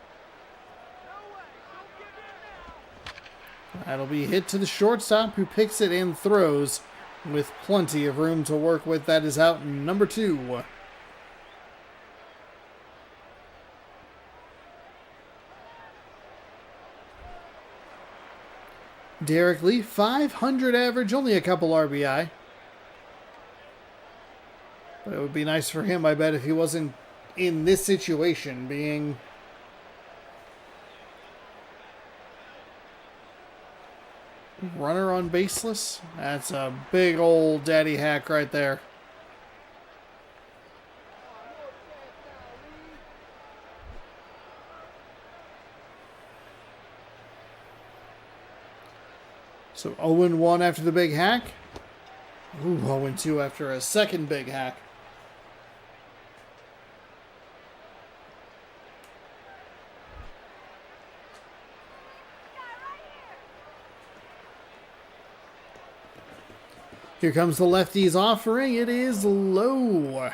That'll be hit to the shortstop, who picks it and throws with plenty of room to work with. That is out number 2. Derek Lee, 500 average, only a couple RBI. But it would be nice for him, I bet, if he wasn't in this situation, being runner on baseless. That's a big old daddy hack right there. So 0-1 after the big hack. Ooh, 0-2 after a second big hack. Here comes the lefty's offering. It is low.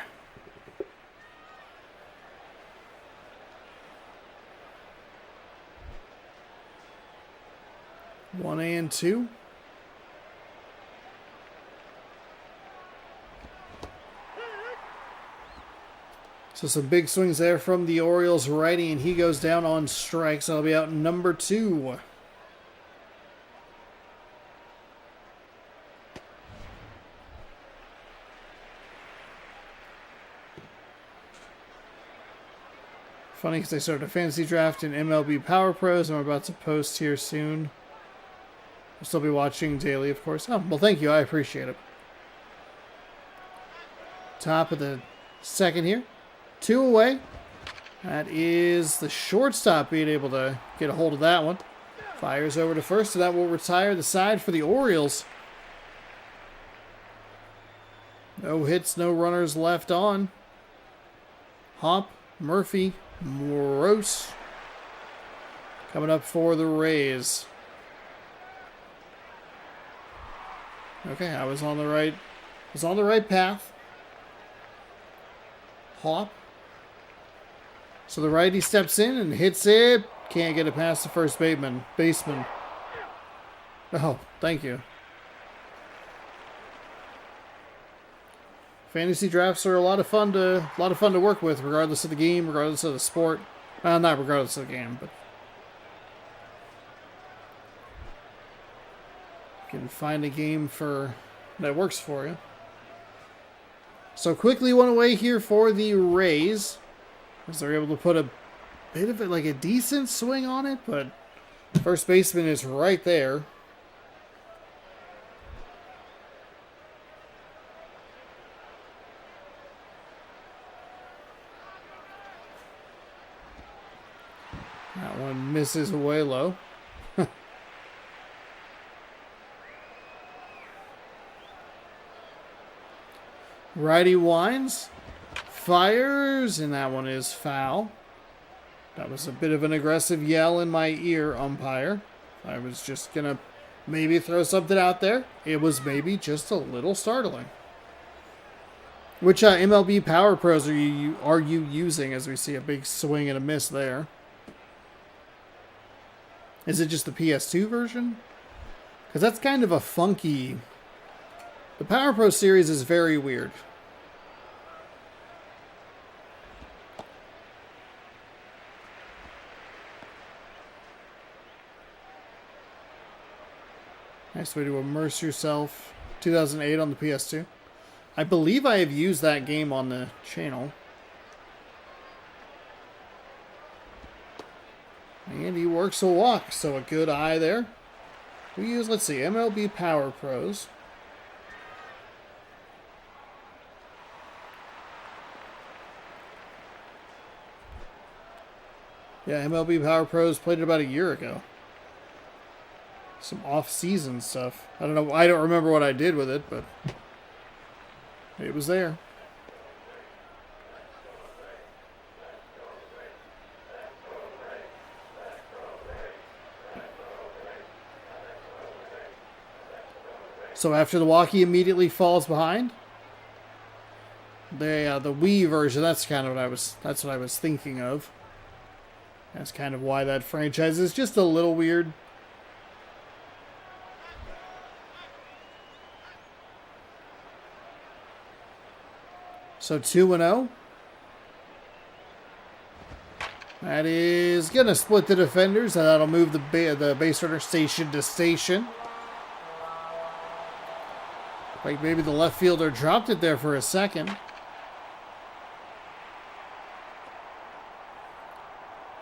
One and 2. So some big swings there from the Orioles righty, and he goes down on strikes. That'll be out number 2. Funny because I started a fantasy draft in MLB Power Pros. I'm about to post here soon. I'll still be watching daily, of course. Oh, well, thank you. I appreciate it. Top of the second here. 2 away. That is the shortstop being able to get a hold of that one. Fires over to first, so that will retire the side for the Orioles. No hits, no runners left on. Hop, Murphy, Morose coming up for the Rays. Okay, I was on the right path. Hop. So the righty steps in and hits it. Can't get it past the first baseman. Oh, thank you. Fantasy drafts are a lot of fun to work with, regardless of the game, regardless of the sport. Well, not regardless of the game, but you can find a game that works for you. So quickly one away here for the Rays, as they're able to put a bit of it, like a decent swing on it, but first baseman is right there. That one misses way low. Righty winds, fires, and that one is foul. That was a bit of an aggressive yell in my ear, umpire. I was just going to maybe throw something out there. It was maybe just a little startling. Which MLB Power Pros are you using, as we see a big swing and a miss there? Is it just the PS2 version? Because that's kind of a funky... The Power Pro series is very weird. Nice way to immerse yourself. 2008 on the PS2. I believe I have used that game on the channel. And he works a walk, so a good eye there. We use, let's see, MLB Power Pros. Yeah, MLB Power Pros played it about a year ago. Some off-season stuff. I don't know. I don't remember what I did with it, but it was there. So after the walk, he immediately falls behind. The Wii version. That's kind of what I was thinking of. That's kind of why that franchise is just a little weird. So 2-0. That is going to split the defenders, and that'll move the base runner station to station. Like maybe the left fielder dropped it there for a second.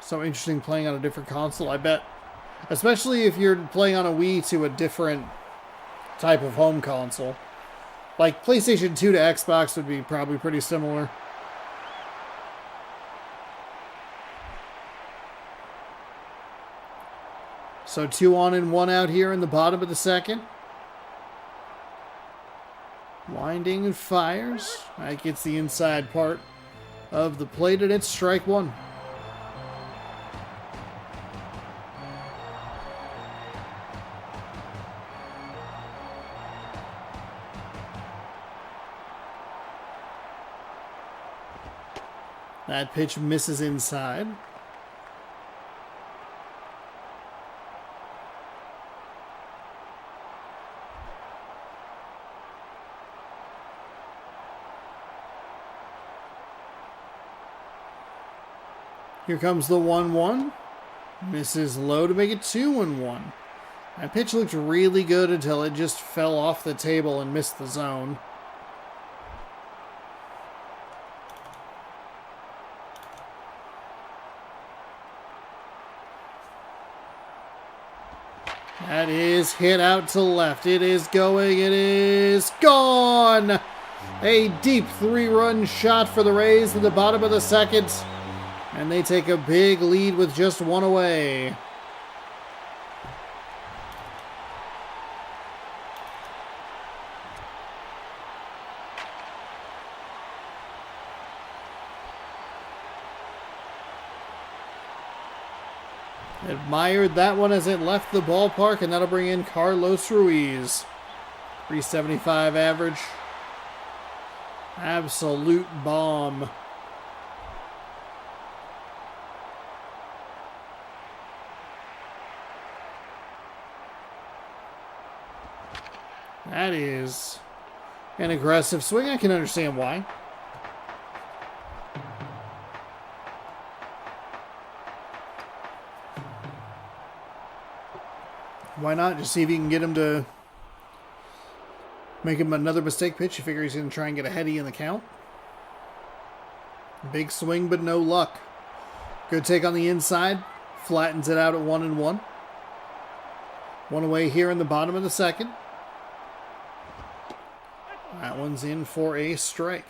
So interesting playing on a different console, I bet. Especially if you're playing on a Wii to a different type of home console. Like PlayStation 2 to Xbox would be probably pretty similar. So 2 on and 1 out here in the bottom of the second. Winding and fires. That gets the inside part of the plate, and it's strike one. That pitch misses inside. Here comes the 1-1. Misses low to make it 2-1. That pitch looked really good until it just fell off the table and missed the zone. That is hit out to left. It is going. It is gone. A deep 3-run shot for the Rays in the bottom of the second. And they take a big lead with just one away. Admired that one as it left the ballpark, and that'll bring in Carlos Ruiz. 375 average. Absolute bomb. That is an aggressive swing. I can understand why. Why not? Just see if you can get him to make him another mistake pitch. You figure he's going to try and get a heady in the count. Big swing, but no luck. Good take on the inside. Flattens it out at 1-1. One away here in the bottom of the second. That one's in for a strike.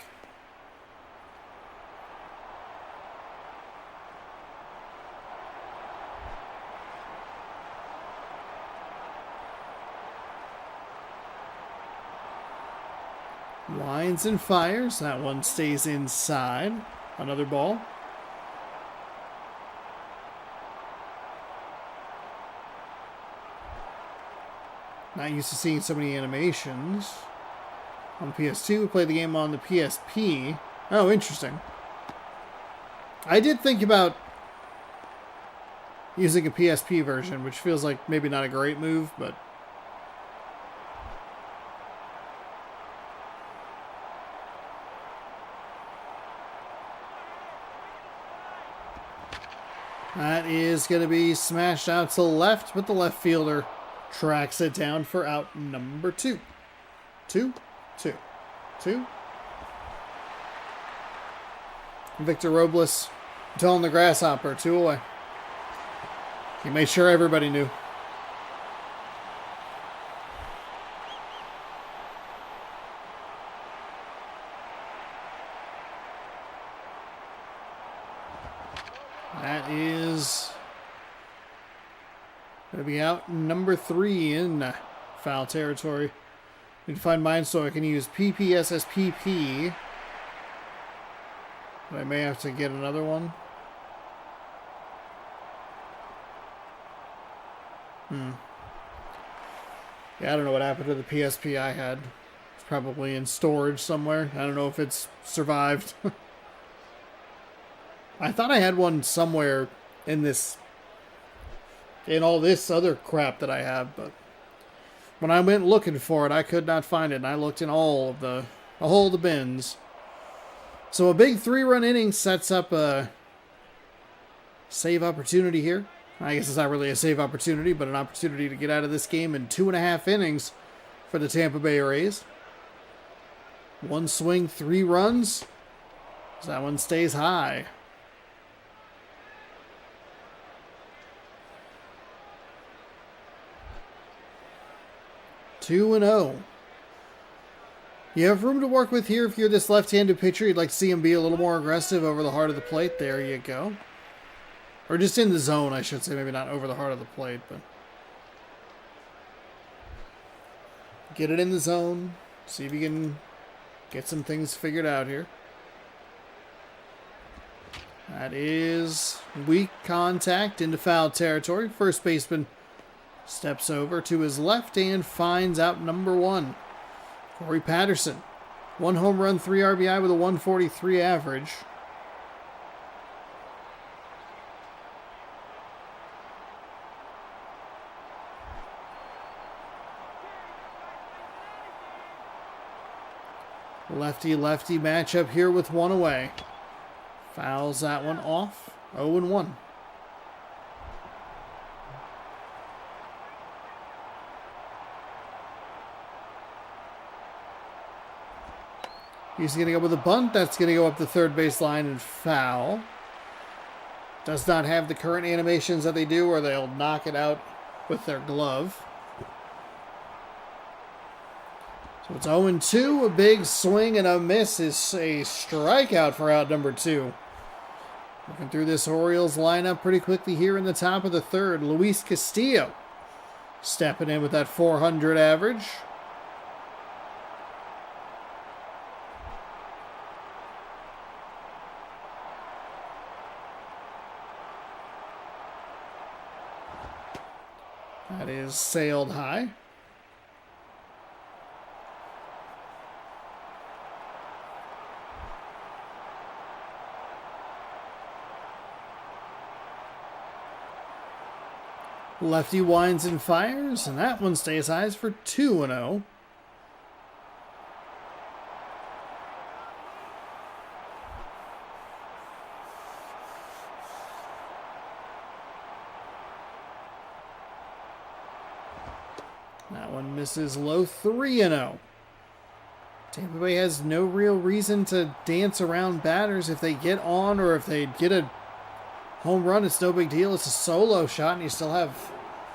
Winds and fires. That one stays inside. Another ball. Not used to seeing so many animations. On the PS2, we played the game on the PSP. Oh, interesting. I did think about using a PSP version, which feels like maybe not a great move, but... That is going to be smashed out to the left, but the left fielder tracks it down for out number 2. 2. Victor Robles telling the grasshopper 2 away. He made sure everybody knew. That is going to be out number 3 in foul territory. Need to find mine so I can use PPSSPP. But I may have to get another one. Yeah, I don't know what happened to the PSP I had. It's probably in storage somewhere. I don't know if it's survived. I thought I had one somewhere in all this other crap that I have, but when I went looking for it, I could not find it, and I looked in all of the bins. So a big 3-run inning sets up a save opportunity here. I guess it's not really a save opportunity, but an opportunity to get out of this game in 2.5 innings for the Tampa Bay Rays. 1 swing, 3 runs. So that one stays high. Two and 0. You have room to work with here if you're this left-handed pitcher. You'd like to see him be a little more aggressive over the heart of the plate. There you go. Or just in the zone, I should say. Maybe not over the heart of the plate, but get it in the zone. See if you can get some things figured out here. That is weak contact into foul territory. First baseman steps over to his left and finds out number 1. Corey Patterson. 1 home run, 3 RBI with a 143 average. Lefty-lefty matchup here with 1 away. Fouls that one off. 0-1. He's going to go with a bunt. That's going to go up the third base line and foul. Does not have the current animations that they do, or they'll knock it out with their glove. So it's 0-2. A big swing and a miss is a strikeout for out number 2. Looking through this Orioles lineup pretty quickly here in the top of the third. Luis Castillo stepping in with that 400 average. That is sailed high. Lefty winds and fires, and that one stays high for 2-0. That one misses low, 3-0. Tampa Bay has no real reason to dance around batters. If they get on or if they get a home run, it's no big deal. It's a solo shot, and you still have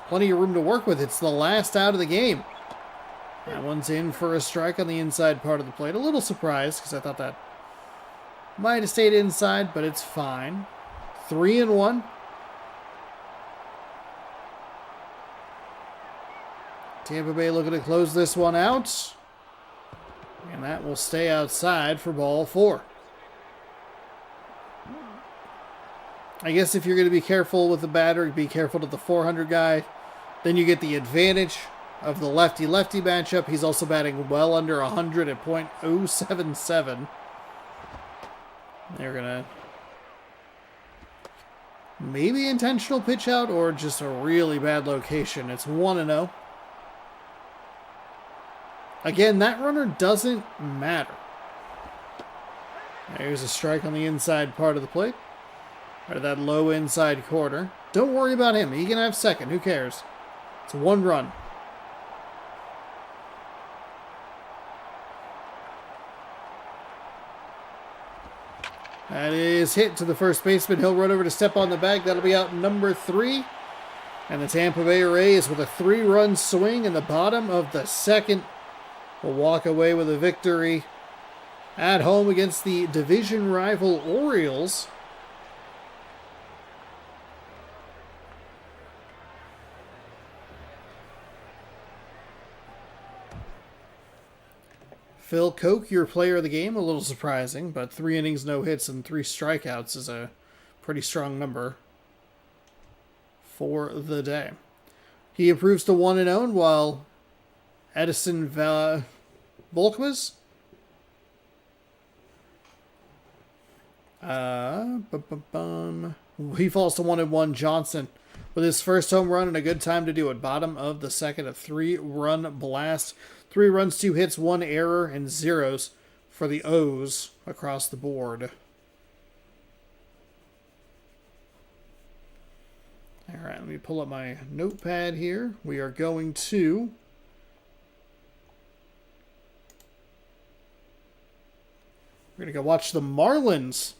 plenty of room to work with. It's the last out of the game. That one's in for a strike on the inside part of the plate. A little surprised because I thought that might have stayed inside, but it's fine. 3-1. Tampa Bay looking to close this one out. And that will stay outside for ball 4. I guess if you're going to be careful with the batter, be careful to the 400 guy. Then you get the advantage of the lefty-lefty matchup. He's also batting well under 100 at .077. They're going to maybe intentional pitch out or just a really bad location. It's 1-0. Again, that runner doesn't matter. There's a strike on the inside part of the plate. Or that low inside corner. Don't worry about him. He can have second. Who cares? It's 1 run. That is hit to the first baseman. He'll run over to step on the bag. That'll be out number 3. And the Tampa Bay Rays with a 3-run swing in the bottom of the second will walk away with a victory at home against the division rival Orioles. Phil Koch, your player of the game, a little surprising, but 3 innings, no hits, and 3 strikeouts is a pretty strong number for the day. He improves to 1-0, while Edison Volkmas he falls to 1-1. Johnson with his first home run and a good time to do it. Bottom of the second, a 3-run blast. 3 runs, 2 hits, 1 error, and zeros for the O's across the board. All right, let me pull up my notepad here. We are going to we're going to go watch the Marlins,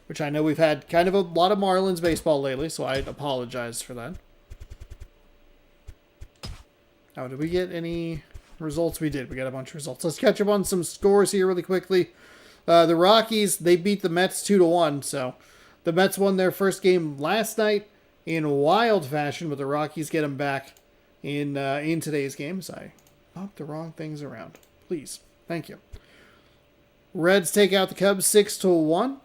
which I know we've had kind of a lot of Marlins baseball lately, so I apologize for that. Oh, did we get any results? We did. We got a bunch of results. Let's catch up on some scores here really quickly. The Rockies, they beat the Mets 2-1. So the Mets won their first game last night in wild fashion, but the Rockies get them back in today's games. I popped the wrong things around. Please. Thank you. Reds take out the Cubs 6-1.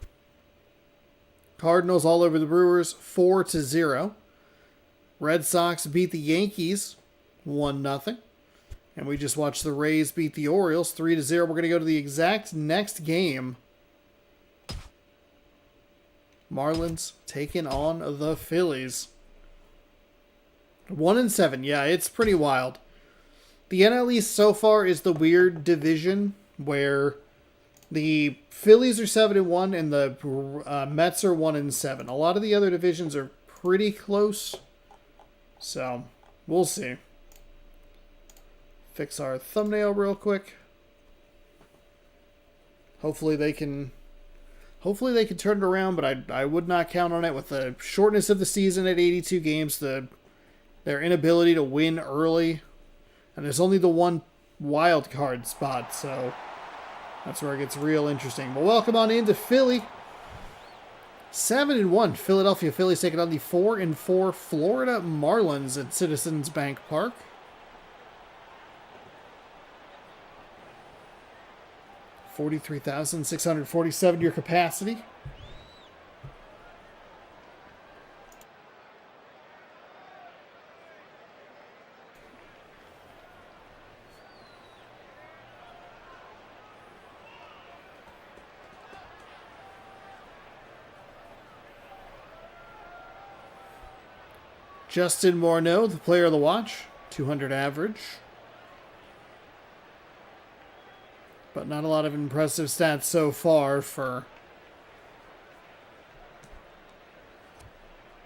Cardinals all over the Brewers 4-0. Red Sox beat the Yankees 1-0. And we just watched the Rays beat the Orioles 3-0. We're going to go to the exact next game. Marlins taking on the Phillies. 1-7. Yeah, it's pretty wild. The NL East so far is the weird division where the Phillies are 7-1 and the Mets are 1-7. A lot of the other divisions are pretty close. So, we'll see. Fix our thumbnail real quick. Hopefully they can turn it around, but I would not count on it with the shortness of the season at 82 games, their inability to win early, and there's only the one wild card spot, so that's where it gets real interesting. But welcome on into Philly. 7-1 Philadelphia Phillies taking on the 4-4 Florida Marlins at Citizens Bank Park. $43,647 your capacity. Justin Morneau, the player of the watch, 200 average. But not a lot of impressive stats so far for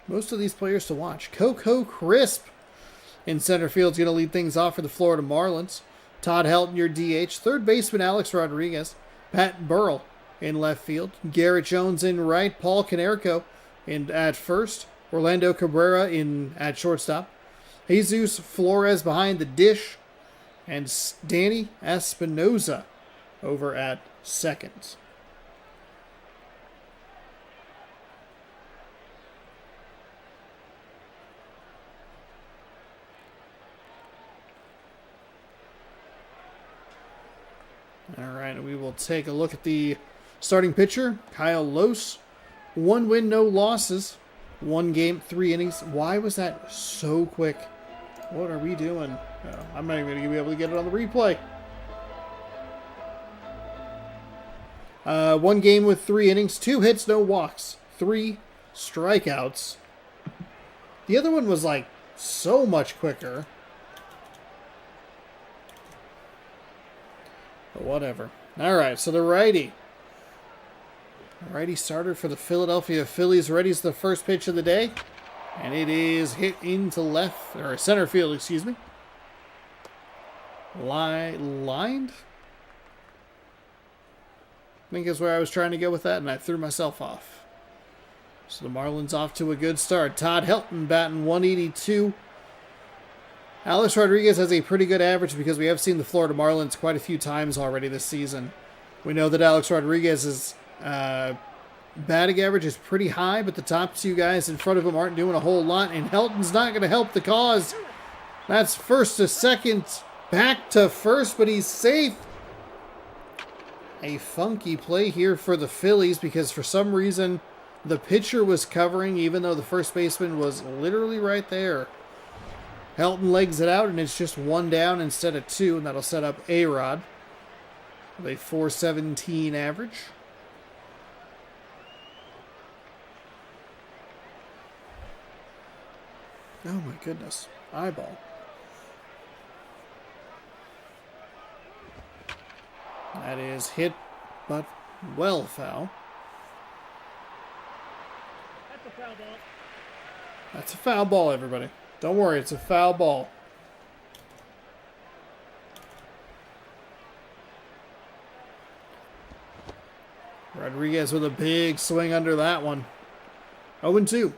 most of these players to watch. Coco Crisp in center field is going to lead things off for the Florida Marlins. Todd Helton, your DH. Third baseman Alex Rodriguez. Pat Burrell in left field. Garrett Jones in right. Paul Konerko at first. Orlando Cabrera at shortstop. Jesus Flores behind the dish. And Danny Espinoza over at second. All right, we will take a look at the starting pitcher, Kyle Lohse. 1 win, no losses. 1 game, 3 innings. Why was that so quick? What are we doing? I'm not even going to be able to get it on the replay. 1 game with 3 innings, 2 hits, no walks, 3 strikeouts. The other one was like so much quicker. But whatever. Alright, so the righty. Righty starter for the Philadelphia Phillies. Ready's the first pitch of the day. And it is hit into left, or center field, excuse me. Lined? I think is where I was trying to go with that, and I threw myself off. So the Marlins off to a good start. Todd Helton batting 182. Alex Rodriguez has a pretty good average because we have seen the Florida Marlins quite a few times already this season. We know that Alex Rodriguez's batting average is pretty high, but the top 2 guys in front of him aren't doing a whole lot, and Helton's not going to help the cause. That's first to second, back to first, but he's safe. A funky play here for the Phillies because for some reason the pitcher was covering even though the first baseman was literally right there. Helton legs it out and it's just 1 down instead of 2, and that'll set up A-Rod with a .417 average. Oh my goodness. Eyeball. That is hit, but well foul. That's a foul ball. That's a foul ball, everybody. Don't worry, it's a foul ball. Rodriguez with a big swing under that one. 0-2.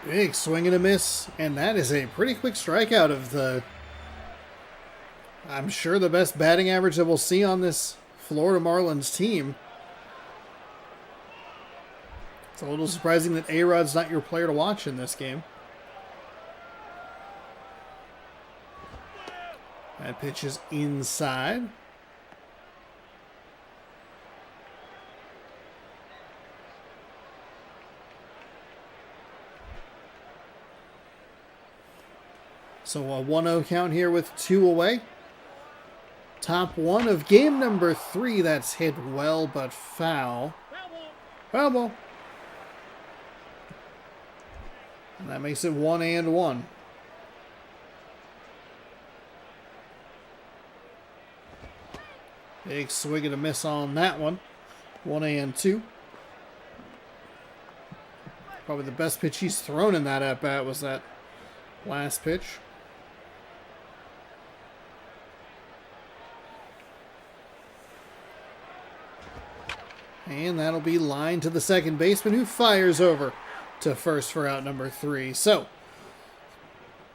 Big swing and a miss, and that is a pretty quick strikeout of the, I'm sure, the best batting average that we'll see on this Florida Marlins team. It's a little surprising that A-Rod's not your player to watch in this game. That pitch is inside. So a 1-0 count here with 2 away. Top 1 of game number 3. That's hit well but foul. Foul ball. Foul ball. And that makes it 1-1. Big swing and a miss on that one. 1-2. Probably the best pitch he's thrown in that at-bat was that last pitch. And that'll be lined to the second baseman, who fires over to first for out number 3. So,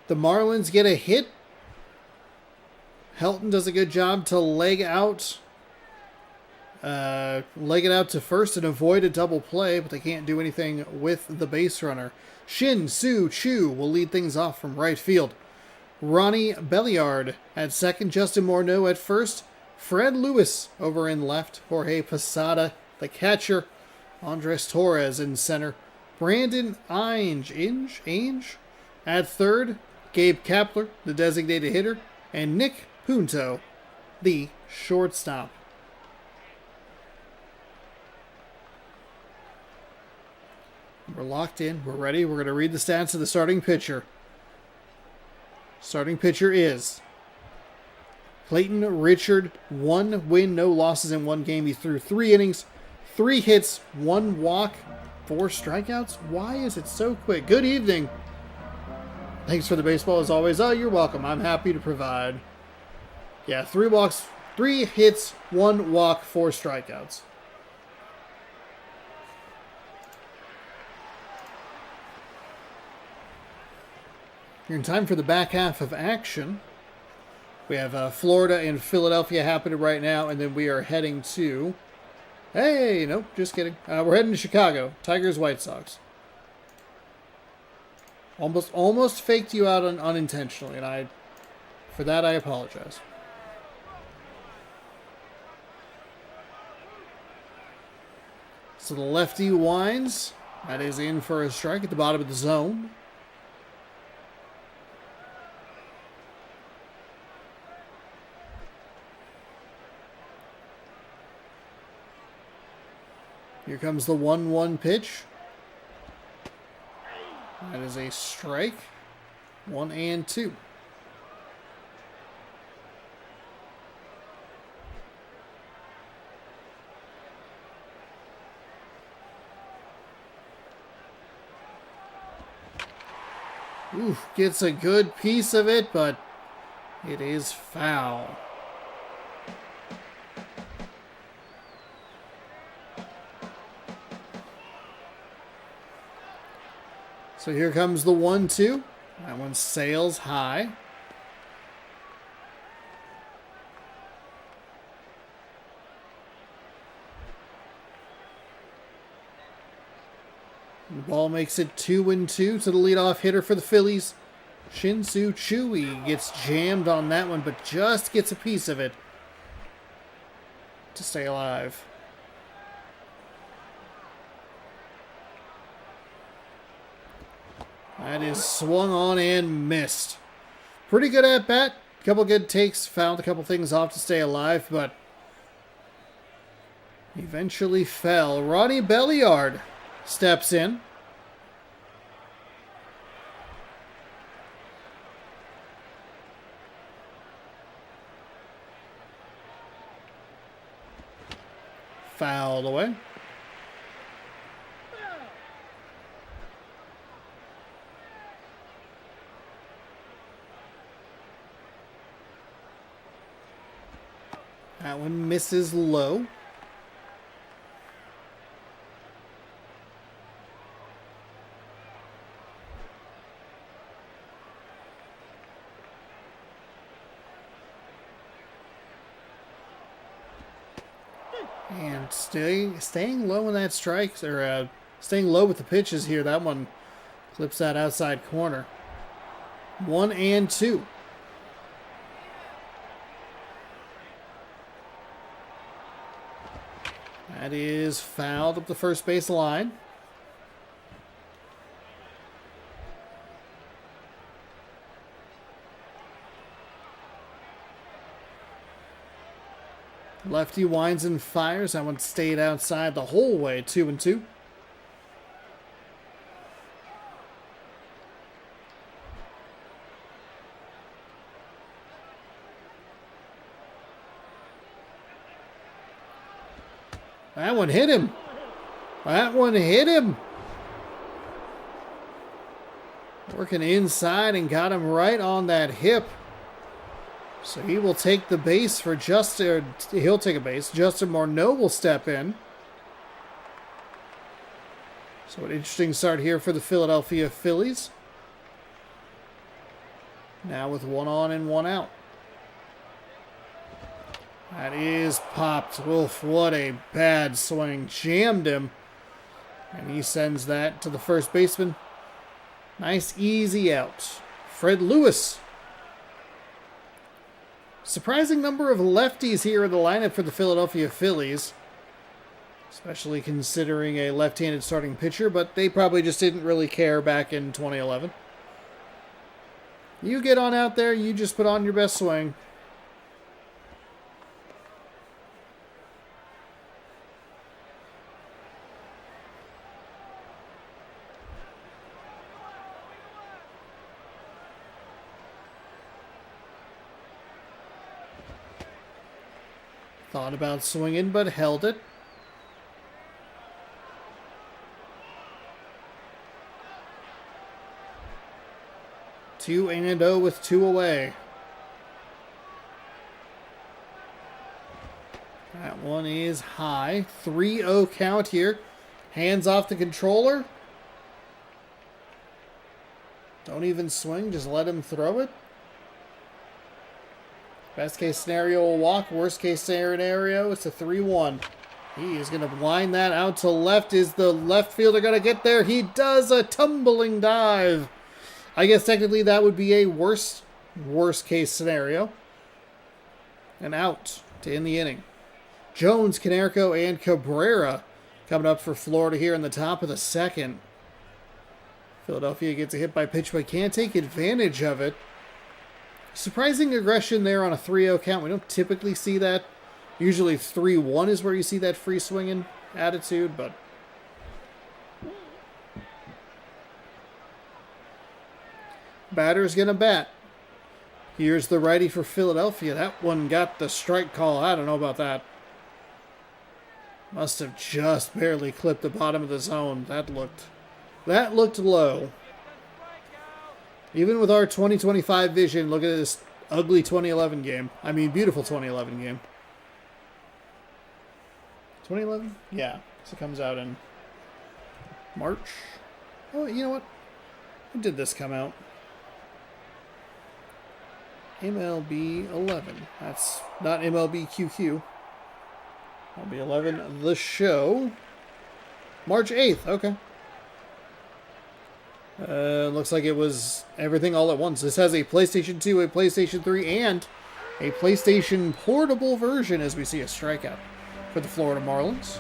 the Marlins get a hit. Helton does a good job to leg it out to first and avoid a double play, but they can't do anything with the base runner. Shin Soo Choo will lead things off from right field. Ronnie Belliard at second, Justin Morneau at first, Fred Lewis over in left, Jorge Posada the catcher, Andres Torres in center, Brandon Ainge at third, Gabe Kapler, the designated hitter, and Nick Punto, the shortstop. We're locked in. We're ready. We're going to read the stats of the starting pitcher. Starting pitcher is Clayton Richard. 1 win, no losses in 1 game. He threw 3 innings, 3 hits, 1 walk, 4 strikeouts. Why is it so quick? Good evening. Thanks for the baseball as always. Oh, you're welcome. I'm happy to provide. Yeah, 3 walks, 3 hits, 1 walk, 4 strikeouts. You're in time for the back half of action. We have Florida and Philadelphia happening right now, and then we are heading to Hey, nope, just kidding. We're heading to Chicago. Tigers, White Sox. Almost faked you out unintentionally, and for that I apologize. So the lefty winds. That is in for a strike at the bottom of the zone. Here comes the 1-1 pitch. That is a strike. 1-2. Ooh, gets a good piece of it, but it is foul. So here comes the 1-2. That one sails high. The ball makes it 2-2 to the leadoff hitter for the Phillies. Shin-Soo Choo gets jammed on that one, but just gets a piece of it to stay alive. That is swung on and missed. Pretty good at bat. Couple good takes. Found a couple things off to stay alive, but eventually fell. Ronnie Belliard steps in. Fouled away. That one misses low. And staying low in that strike, or staying low with the pitches here. That one clips that outside corner. 1-2. That is fouled up the first base line. Lefty winds and fires. That one stayed outside the whole way. 2-2. That one hit him. That one hit him. Working inside and got him right on that hip. So he will take the base for Justin. He'll take a base. Justin Morneau will step in. So an interesting start here for the Philadelphia Phillies. Now with 1 on and 1 out. That is popped. Wolf, what a bad swing. Jammed him. And he sends that to the first baseman. Nice, easy out. Fred Lewis. Surprising number of lefties here in the lineup for the Philadelphia Phillies. Especially considering a left-handed starting pitcher, but they probably just didn't really care back in 2011. You get on out there, you just put on your best swing. Thought about swinging, but held it. Two and 0 with 2 away. That one is high. 3-0 count here. Hands off the controller. Don't even swing, just let him throw it. Best case scenario, a walk. Worst case scenario, it's a 3-1. He is going to line that out to left. Is the left fielder going to get there? He does, a tumbling dive. I guess technically that would be a worst case scenario. And out to end the inning. Jones, Canerco, and Cabrera coming up for Florida here in the top of the second. Philadelphia gets a hit by pitch but can't take advantage of it. Surprising aggression there on a 3-0 count. We don't typically see that. Usually 3-1 is where you see that free swinging attitude, but batter's gonna bat. Here's the righty for Philadelphia. That one got the strike call. I don't know about that. Must have just barely clipped the bottom of the zone. That looked low. Even with our 2025 vision, look at this ugly 2011 game. I mean, beautiful 2011 game. 2011? Yeah. So it comes out in March. Oh, you know what? When did this come out? MLB 11. That's not MLB QQ. MLB 11, the show. March 8th. Okay. Looks like it was everything all at once. This has a PlayStation 2, a PlayStation 3, and a PlayStation Portable version as we see a strikeout for the Florida Marlins.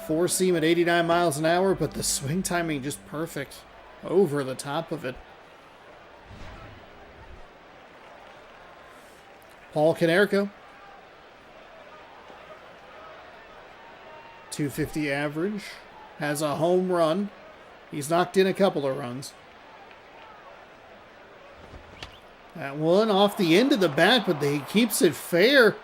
Four seam at 89 miles an hour, but the swing timing just perfect over the top of it. Paul Canerco. 250 average. Has a home run. He's knocked in a couple of runs. That one off the end of the bat, but he keeps it fair.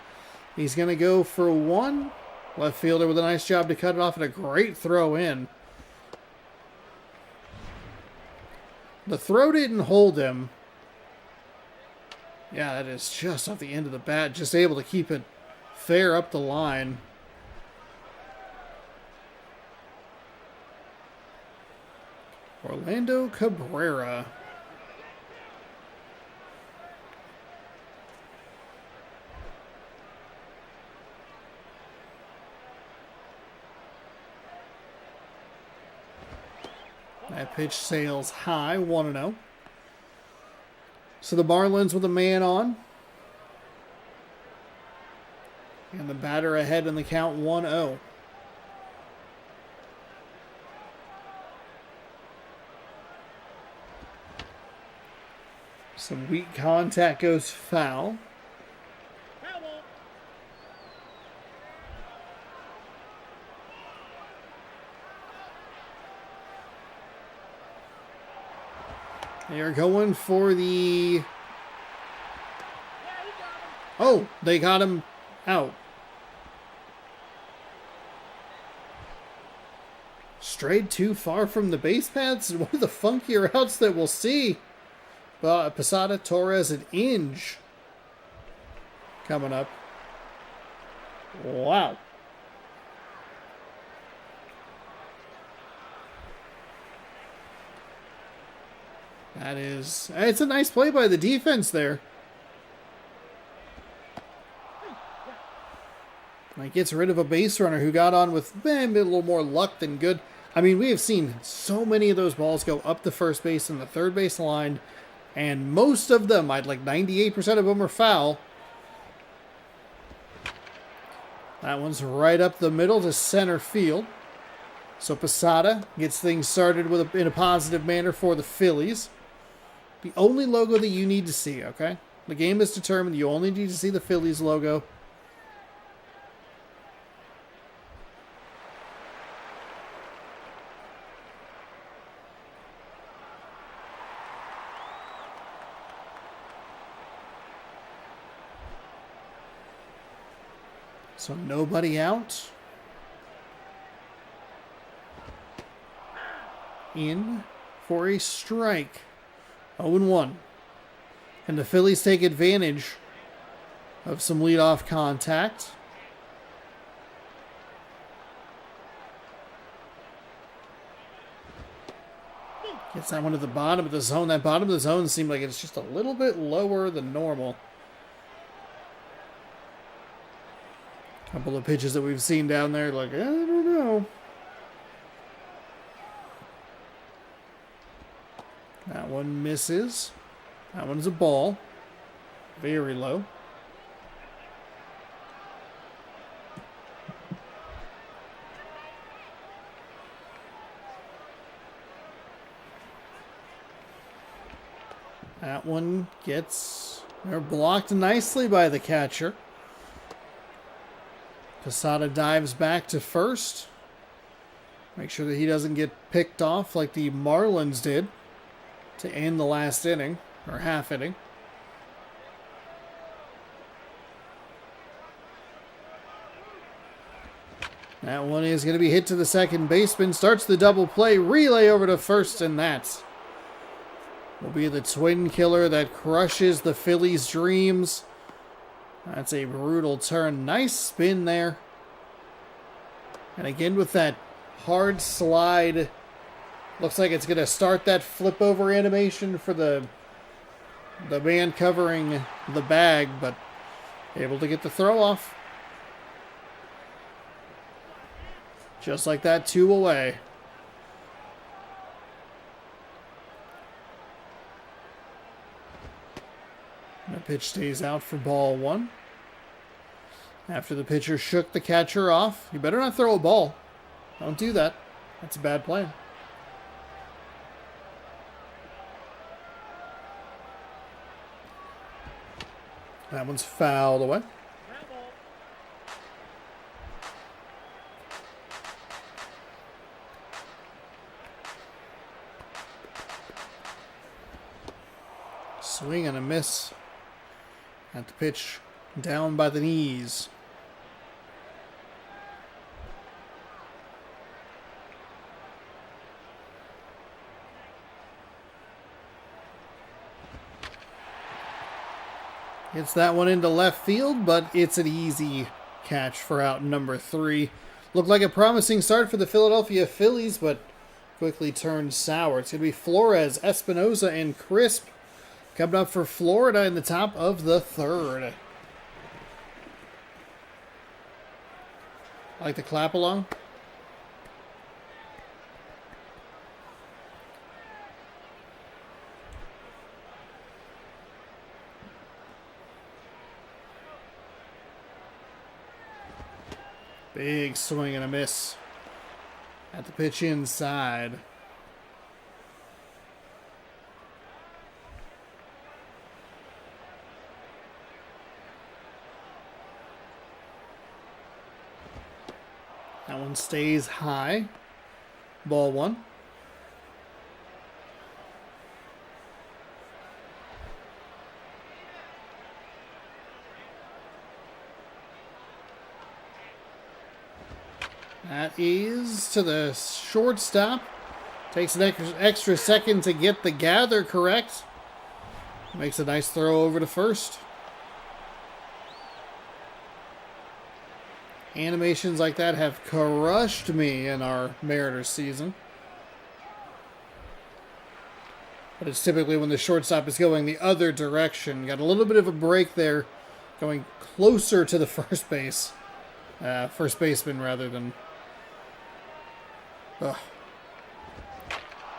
He's going to go for one. Left fielder with a nice job to cut it off and a great throw in. The throw didn't hold him. Yeah, that is just off the end of the bat. Just able to keep it fair up the line. Orlando Cabrera. That pitch sails high, 1-0. So the Marlins with a man on. And the batter ahead in the count, 1-0. Some weak contact goes foul. Foul ball. They are going for the... Oh, they got him out. Strayed too far from the base paths. One of the funkier outs that we'll see. Posada, Torres, and Inge coming up. Wow. That is... It's a nice play by the defense there. Like, gets rid of a base runner who got on with a little more luck than good. I mean, we have seen so many of those balls go up the first base and the third base line, and most of them, I'd like 98% of them, are foul. That one's right up the middle to center field. So Posada gets things started in a positive manner for the Phillies. The only logo that you need to see, okay? The game is determined. You only need to see the Phillies logo. So nobody out. In for a strike. 0-1. And the Phillies take advantage of some leadoff contact. Gets that one to the bottom of the zone. That bottom of the zone seemed like it's just a little bit lower than normal. Couple of pitches that we've seen down there, like, I don't know. That one misses. That one's a ball. Very low. That one gets blocked nicely by the catcher. Posada dives back to first. Make sure that he doesn't get picked off like the Marlins did to end the last inning, or half inning. That one is going to be hit to the second baseman. Starts the double play, relay over to first, and that will be the twin killer that crushes the Phillies' dreams. That's a brutal turn. Nice spin there. And again with that hard slide. Looks like it's going to start that flip over animation for the man covering the bag, but able to get the throw off. Just like that, 2 away. The pitch stays out for ball 1. After the pitcher shook the catcher off, you better not throw a ball. Don't do that. That's a bad play. That one's fouled away. Swing and a miss at the pitch, down by the knees. Hits that one into left field, but it's an easy catch for out number 3. Looked like a promising start for the Philadelphia Phillies, but quickly turned sour. It's going to be Flores, Espinosa, and Crisp coming up for Florida in the top of the 3rd. Like the clap along. Big swing and a miss at the pitch inside. That one stays high. Ball 1. That is to the shortstop. Takes an extra second to get the gather correct. Makes a nice throw over to first. Animations like that have crushed me in our Mariners season. But it's typically when the shortstop is going the other direction. Got a little bit of a break there, going closer to the first baseman rather than... Ugh.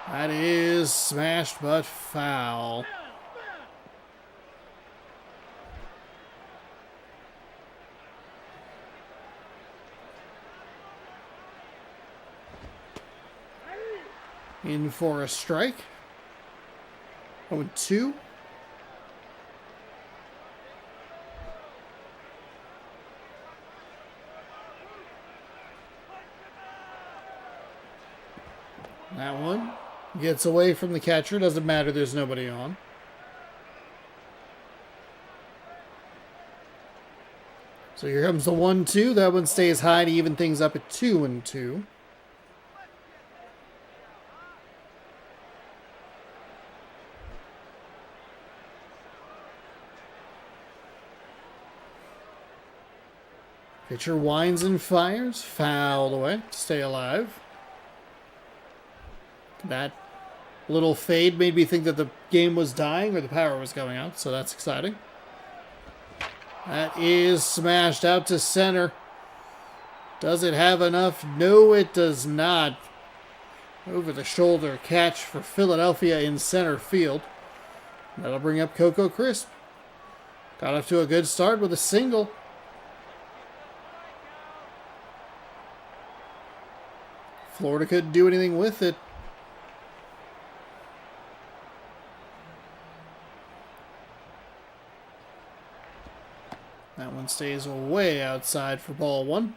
That is smashed but foul. In for a strike. 0-2. That one gets away from the catcher. Doesn't matter, there's nobody on. So here comes the 1-2. That one stays high to even things up at 2-2. Pitcher winds and fires. Fouled away to stay alive. That little fade made me think that the game was dying or the power was going out, so that's exciting. That is smashed out to center. Does it have enough? No, it does not. Over the shoulder catch for Philadelphia in center field. That'll bring up Coco Crisp. Got off to a good start with a single. Florida couldn't do anything with it. That one stays way outside for ball one.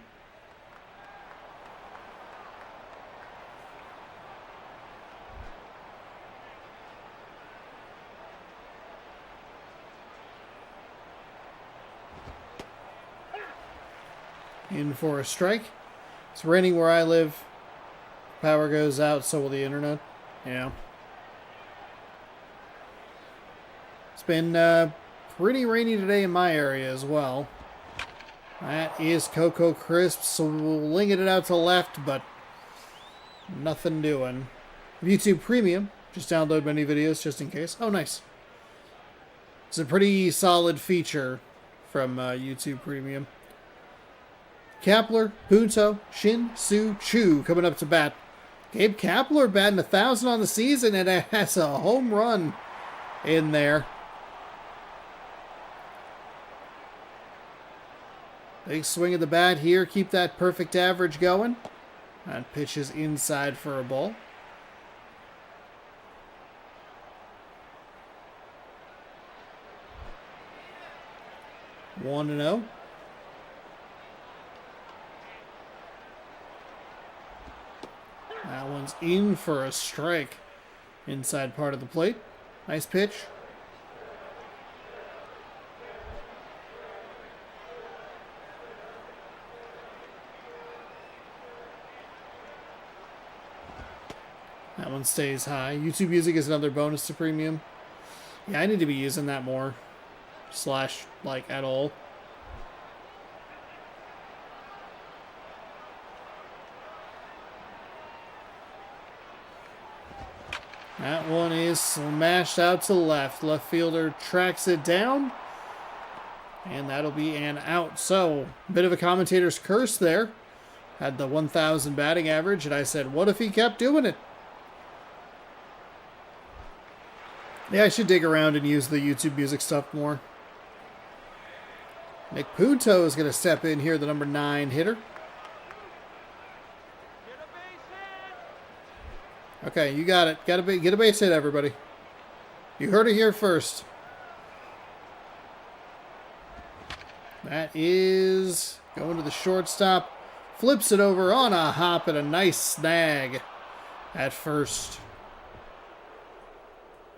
In for a strike. It's raining where I live. Power goes out, so will the internet. Yeah. It's been pretty rainy today in my area as well. That is Coco Crisp, swinging it out to left, but nothing doing. YouTube Premium. Just download many videos just in case. Oh, nice. It's a pretty solid feature from YouTube Premium. Kapler, Punto, Shin, Su, Chu coming up to bat. Gabe Kapler batting 1,000 on the season, and it has a home run in there. Big swing of the bat here. Keep that perfect average going. And pitches inside for a ball. One and 0. That one's in for a strike. Inside part of the plate. Nice pitch. That one stays high. YouTube Music is another bonus to Premium. Yeah, I need to be using that more. Slash, like, at all. That one is smashed out to left. Left fielder tracks it down. And that'll be an out. So, a bit of a commentator's curse there. Had the 1,000 batting average, and I said, what if he kept doing it? Yeah, I should dig around and use the YouTube Music stuff more. Nick Punto is going to step in here, the number 9 hitter. Okay, you got it. Get a base hit, everybody. You heard it here first. That is going to the shortstop. Flips it over on a hop and a nice snag at first.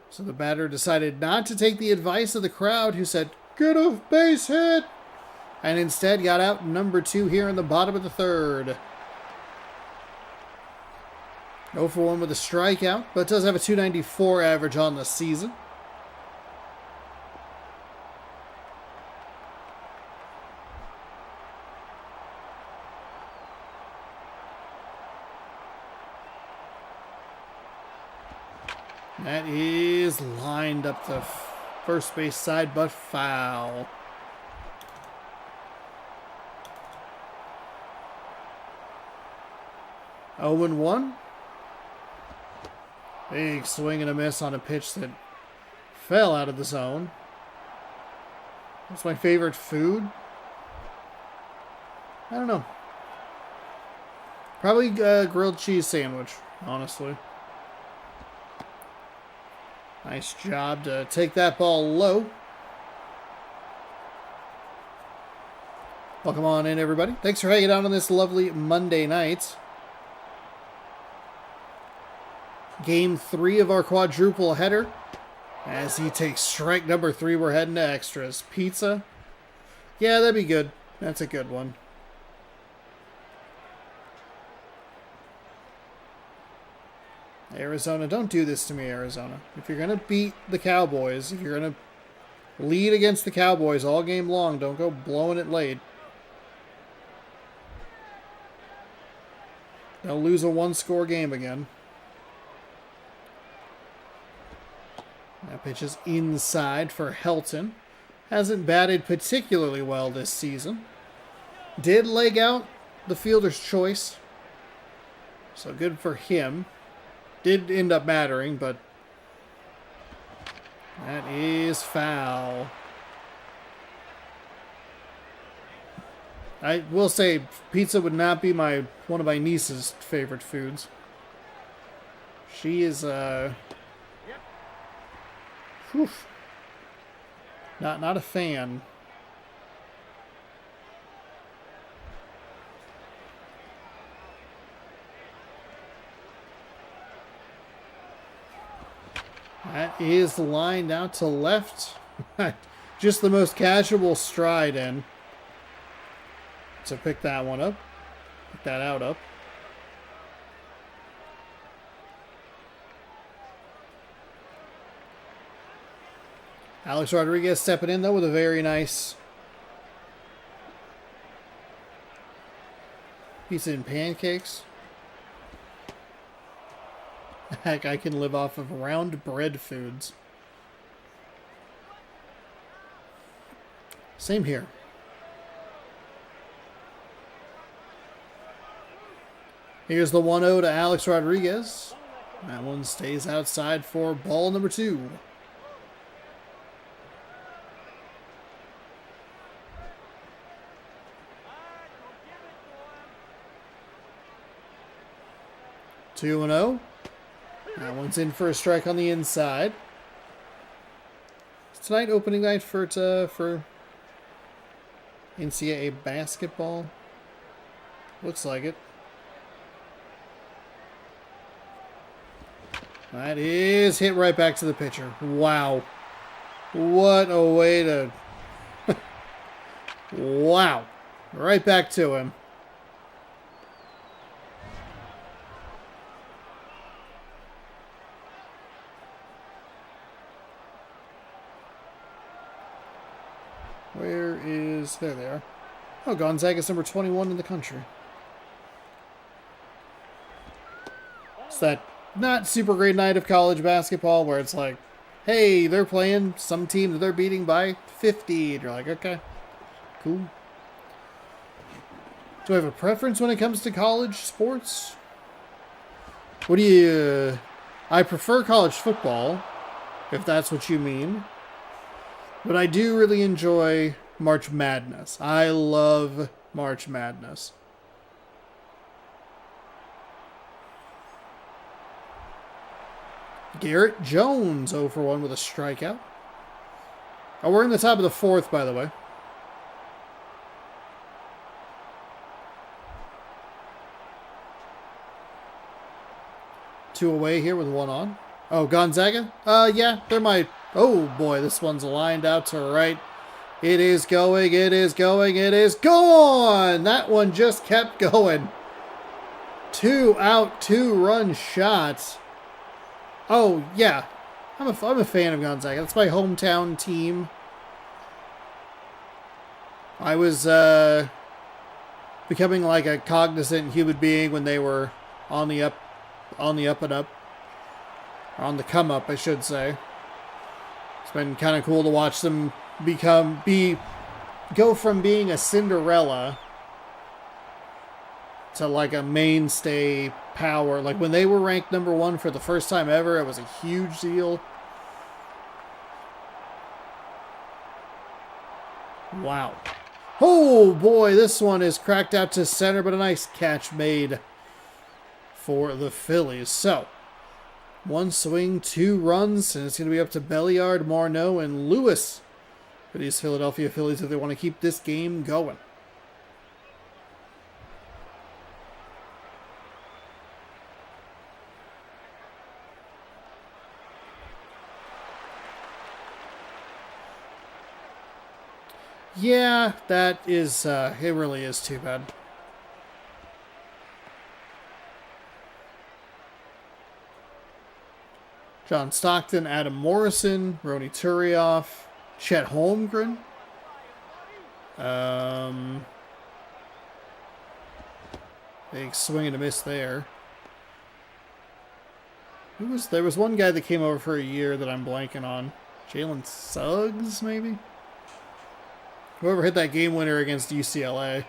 So the batter decided not to take the advice of the crowd who said, get a base hit. And instead got out number 2 here in the bottom of the third. 0 for 1 with a strikeout, but does have a 294 average on the season. That is lined up the first base side, but foul. Oh and 1. Big swing and a miss on a pitch that fell out of the zone. What's my favorite food? I don't know. Probably a grilled cheese sandwich, honestly. Nice job to take that ball low. Welcome on in, everybody. Thanks for hanging out on this lovely Monday night. Game 3 of our quadruple header. As he takes strike number 3, we're heading to extras. Pizza? Yeah, that'd be good. That's a good one. Arizona, don't do this to me, Arizona. If you're going to beat the Cowboys, if you're going to lead against the Cowboys all game long, don't go blowing it late. They'll lose a 1-score game again. That pitch is inside for Helton. Hasn't batted particularly well this season. Did leg out the fielder's choice. So good for him. Did end up mattering, but that is foul. I will say pizza would not be one of my niece's favorite foods. She is whew, not a fan. That is the line out to left. Just the most casual stride in. So pick that one up. Pick that out up. Alex Rodriguez stepping in, though, with a very nice pizza and pancakes. Heck, I can live off of round bread foods. Same here. Here's the 1-0 to Alex Rodriguez. That one stays outside for ball number 2. Two and 0. That one's in for a strike on the inside. It's tonight opening night for NCAA basketball. Looks like it. That is hit right back to the pitcher. Wow. What a way to... Wow. Right back to him. Where is... There they are. Oh, Gonzaga's number 21 in the country. It's that not super great night of college basketball where it's like, hey, they're playing some team that they're beating by 50. And you're like, okay, cool. Do I have a preference when it comes to college sports? What do you... I prefer college football, if that's what you mean. But I do really enjoy March Madness. I love March Madness. Garrett Jones 0 for 1 with a strikeout. Oh, we're in the top of the 4th, by the way. Two away here with 1 on. Oh, Gonzaga? Yeah, they're my... Oh, boy, this one's lined out to right. It is going, it is going, it is gone! That one just kept going. 2 out, 2-run shots. Oh, yeah. I'm a fan of Gonzaga. That's my hometown team. I was becoming like a cognizant human being when they were on the up and up. Or on the come up, I should say. It's been kind of cool to watch them go from being a Cinderella to like a mainstay power. Like when they were ranked number 1 for the first time ever, it was a huge deal. Wow. Oh boy, this one is cracked out to center, but a nice catch made for the Phillies. So, 1 swing, 2 runs, and it's going to be up to Belliard, Marneau, and Lewis for these Philadelphia Phillies if they want to keep this game going. Yeah, that is, it really is too bad. John Stockton, Adam Morrison, Ronny Turioff, Chet Holmgren. Big swing and a miss there. There was one guy that came over for a year that I'm blanking on. Jalen Suggs, maybe? Whoever hit that game winner against UCLA.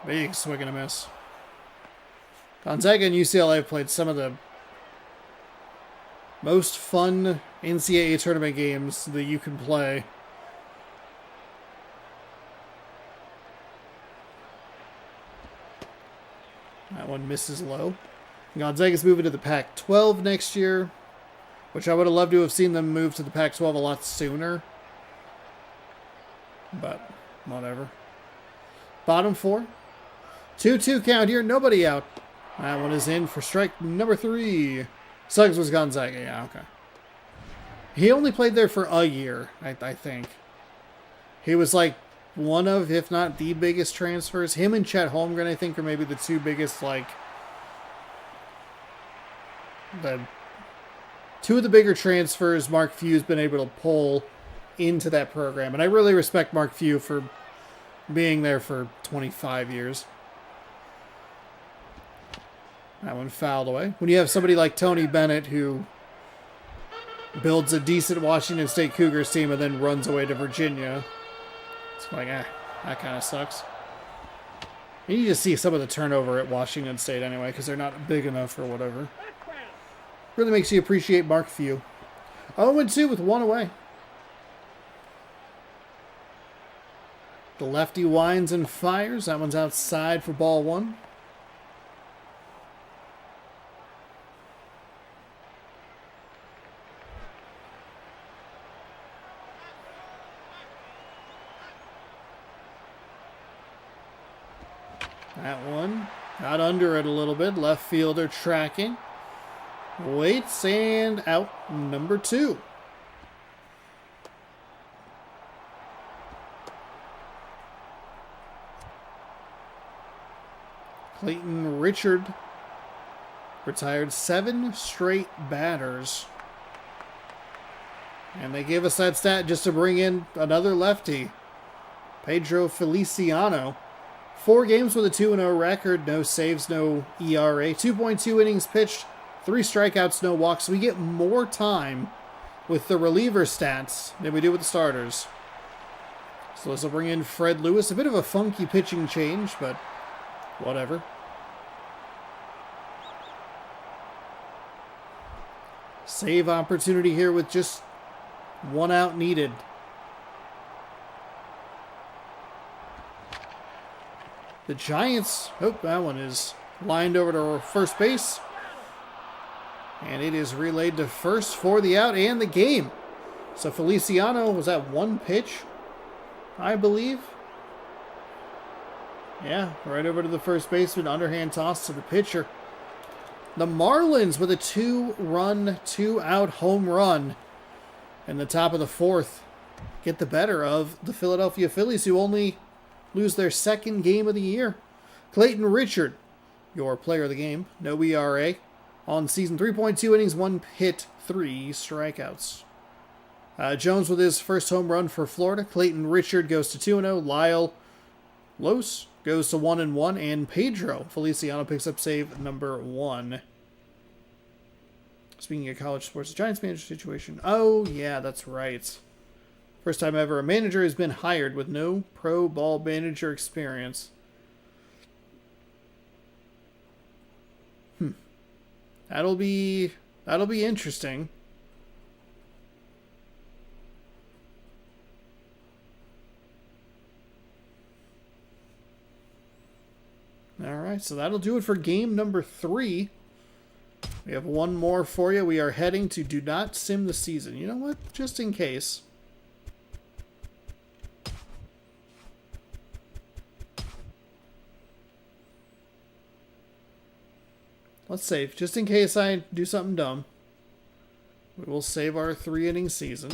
Big swing and a miss. Gonzaga and UCLA have played some of the most fun NCAA tournament games that you can play. That one misses low. Gonzaga's moving to the Pac-12 next year, which I would have loved to have seen them move to the Pac-12 a lot sooner. But whatever. Bottom four. 2-2 count here. Nobody out. That one is in for strike number 3. Suggs was Gonzaga. Yeah, okay. He only played there for a year, I think. He was like one of, if not the biggest transfers. Him and Chet Holmgren, I think, are maybe the two biggest, like, the two of the bigger transfers Mark Few's been able to pull into that program. And I really respect Mark Few for being there for 25 years. That one fouled away. When you have somebody like Tony Bennett who builds a decent Washington State Cougars team and then runs away to Virginia, it's like, that kind of sucks. You need to see some of the turnover at Washington State anyway, because they're not big enough or whatever. Really makes you appreciate Mark Few. 0-2 with one away. The lefty winds and fires. That one's outside for ball 1. That one got under it a little bit. Left fielder tracking. Waits and out number 2. Clayton Richard retired 7 straight batters. And they gave us that stat just to bring in another lefty, Pedro Feliciano. 4 games with a 2-0 record, no saves, no ERA, 2.2 innings pitched, 3 strikeouts, no walks. We get more time with the reliever stats than we do with the starters. So this will bring in Fred Lewis. A bit of a funky pitching change, but whatever. Save opportunity here with just 1 out needed. The Giants, that one is lined over to first base. And it is relayed to first for the out and the game. So Feliciano was at 1 pitch, I believe. Yeah, right over to the first baseman, underhand toss to the pitcher. The Marlins with a 2-run, 2-out home run in the top of the 4th get the better of the Philadelphia Phillies, who only lose their 2nd game of the year. Clayton Richard, your player of the game. No ERA. On season, 3.2 innings, 1 hit, 3 strikeouts. Jones with his first home run for Florida. Clayton Richard goes to 2-0. Lyle Los goes to 1-1. And Pedro Feliciano picks up save number 1. Speaking of college sports, the Giants manager situation. Oh, yeah, that's right. First time ever a manager has been hired with no pro ball manager experience. That'll be interesting. All right, so that'll do it for game number 3. We have one more for you. We are heading to Do Not Sim the Season. You know what? Just in case. Let's save. Just in case I do something dumb. We will save our 3-inning season.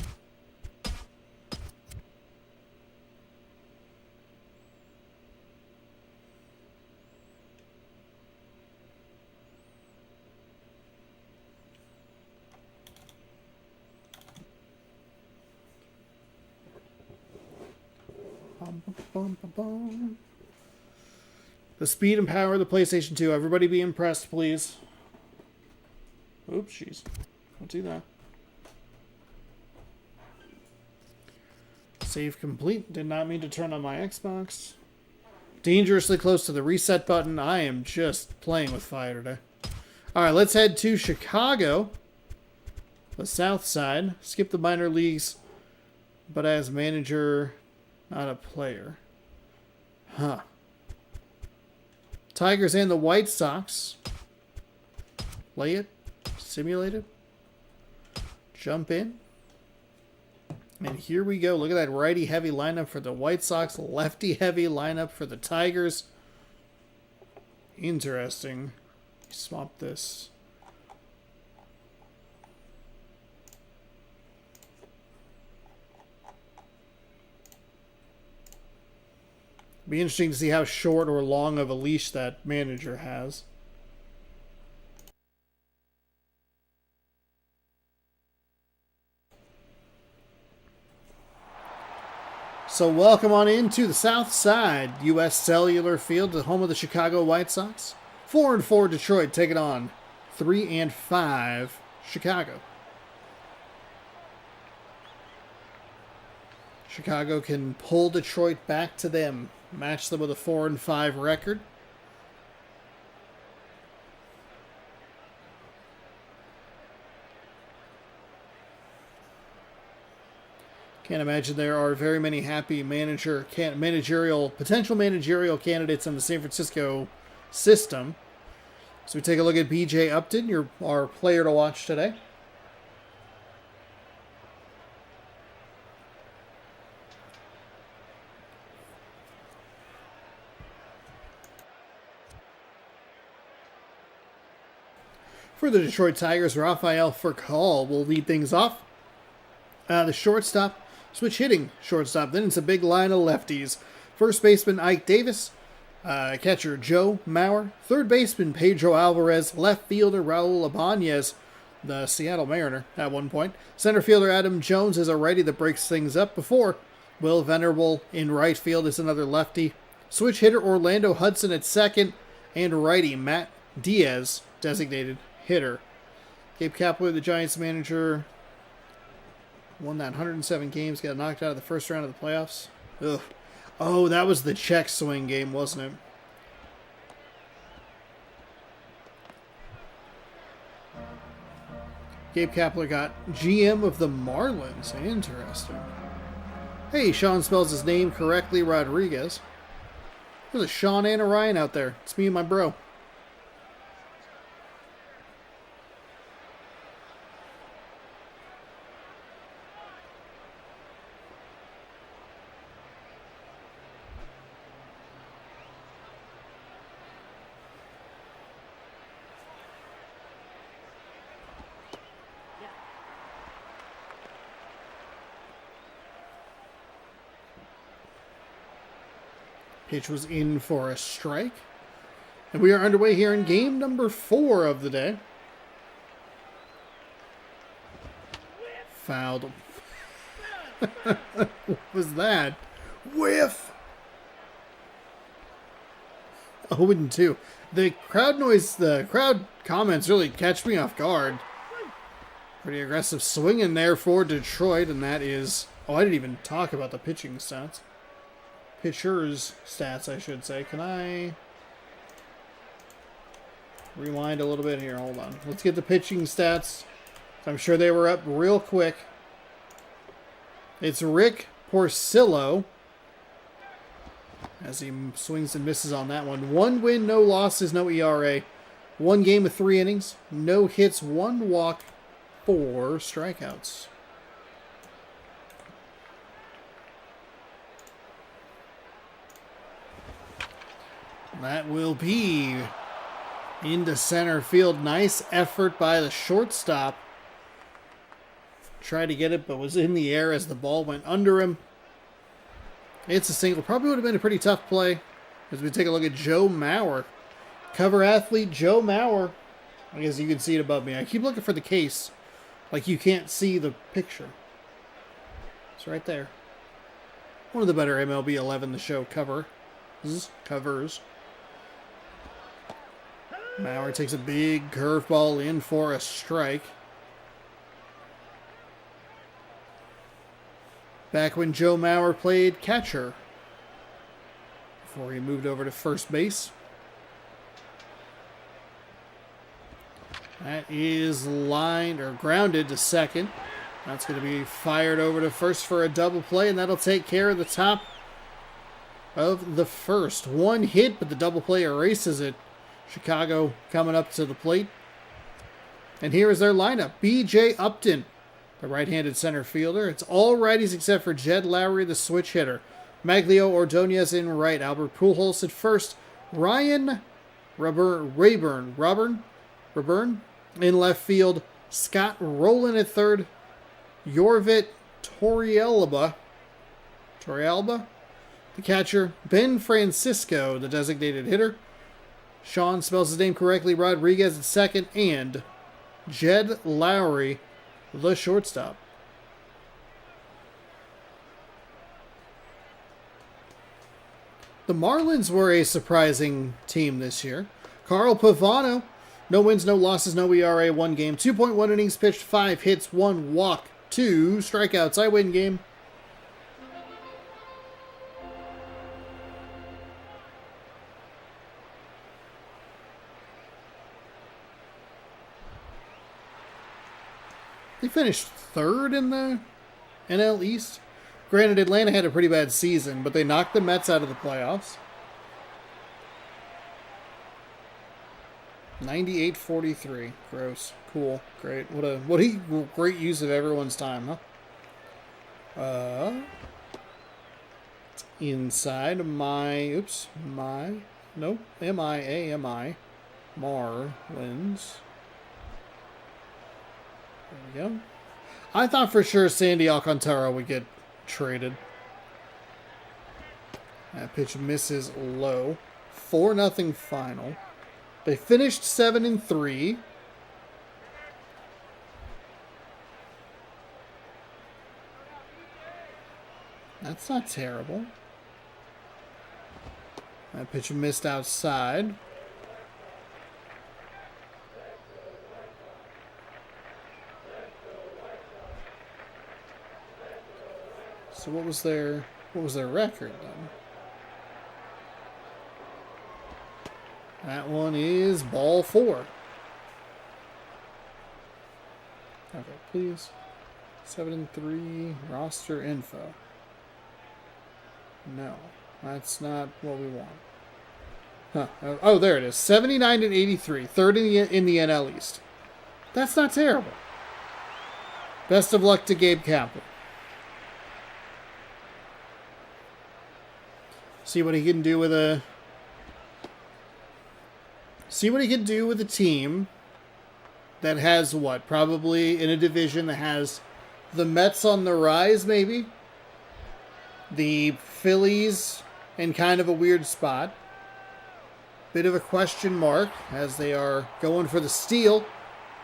The speed and power of the PlayStation 2. Everybody be impressed, please. Oops, jeez. Don't do that. Save complete. Did not mean to turn on my Xbox. Dangerously close to the reset button. I am just playing with fire today. All right, let's head to Chicago. The South Side. Skip the minor leagues, but as manager, not a player. Huh. Tigers and the White Sox. Play it. Simulate it. Jump in. And here we go. Look at that righty-heavy lineup for the White Sox. Lefty-heavy lineup for the Tigers. Interesting. Swap this. Be interesting to see how short or long of a leash that manager has. So welcome on into the South Side, U.S. Cellular Field, the home of the Chicago White Sox. 4-4 Detroit taking on 3-5 Chicago. Chicago can pull Detroit back to them, match them with a 4-5 record. Can't imagine there are very many happy potential managerial candidates in the San Francisco system. So we take a look at B.J. Upton, our player to watch today. For the Detroit Tigers, Rafael Furcal will lead things off. The shortstop, switch hitting shortstop. Then it's a big line of lefties. First baseman Ike Davis. Catcher Joe Mauer. Third baseman Pedro Alvarez. Left fielder Raul Ibanez, the Seattle Mariner at one point. Center fielder Adam Jones is a righty that breaks things up before. Will Venerable in right field is another lefty. Switch hitter Orlando Hudson at second. And righty Matt Diaz, designated hitter. Gabe Kapler, the Giants manager, won that 107 games, got knocked out of the first round of the playoffs. Ugh. Oh, that was the check swing game, wasn't it? Gabe Kapler got GM of the Marlins. Interesting. Hey, Sean spells his name correctly, Rodriguez. There's a Sean and a Ryan out there. It's me and my bro. Pitch was in for a strike. And we are underway here in game number 4 of the day. Fouled. What was that? Whiff! 0-2. The crowd comments really catch me off guard. Pretty aggressive swinging there for Detroit, and that is... Oh, I didn't even talk about the pitching stats. Pitchers stats, I should say. Can I rewind a little bit here? Hold on. Let's get the pitching stats. I'm sure they were up real quick. It's Rick Porcello, as he swings and misses on that one. 1 win, no losses, no ERA. 1 game of 3 innings. No hits, 1 walk, 4 strikeouts. That will be into center field. Nice effort by the shortstop. Tried to get it, but was in the air as the ball went under him. It's a single. Probably would have been a pretty tough play. As we take a look at Joe Mauer. Cover athlete Joe Mauer. I guess you can see it above me. I keep looking for the case. Like you can't see the picture. It's right there. One of the better MLB 11 The Show covers. Mauer takes a big curveball in for a strike. Back when Joe Mauer played catcher before he moved over to first base. That is lined or grounded to second. That's going to be fired over to first for a double play, and that'll take care of the top of the first. One hit, but the double play erases it. Chicago coming up to the plate. And here is their lineup. B.J. Upton, the right-handed center fielder. It's all righties except for Jed Lowry, the switch hitter. Maglio Ordonez in right. Albert Pujols at first. Ryan Rayburn in left field. Scott Rowland at third. Yorvit Torrealba, the catcher. Ben Francisco, the designated hitter. Sean spells his name correctly. Rodriguez at second. And Jed Lowry, the shortstop. The Marlins were a surprising team this year. Carl Pavano, no wins, no losses, no ERA, 1 game. 2.1 innings pitched, 5 hits, 1 walk, 2 strikeouts. I win game. They finished third in the NL East. Granted, Atlanta had a pretty bad season, but they knocked the Mets out of the playoffs. 98-43. Gross. Cool. Great. What a great use of everyone's time, huh? Inside MIA. Marlins. There we go. I thought for sure Sandy Alcantara would get traded. That pitch misses low. 4-0 final. They finished 7-3. That's not terrible. That pitch missed outside. So what was their record then? That one is ball 4. Okay, please. 7-3 roster info. No, that's not what we want. Huh. Oh, there it is. 79-83. Third in the NL East. That's not terrible. Best of luck to Gabe Kapler. See what he can do with a team that has what? Probably in a division that has the Mets on the rise, maybe. The Phillies in kind of a weird spot. Bit of a question mark as they are going for the steal.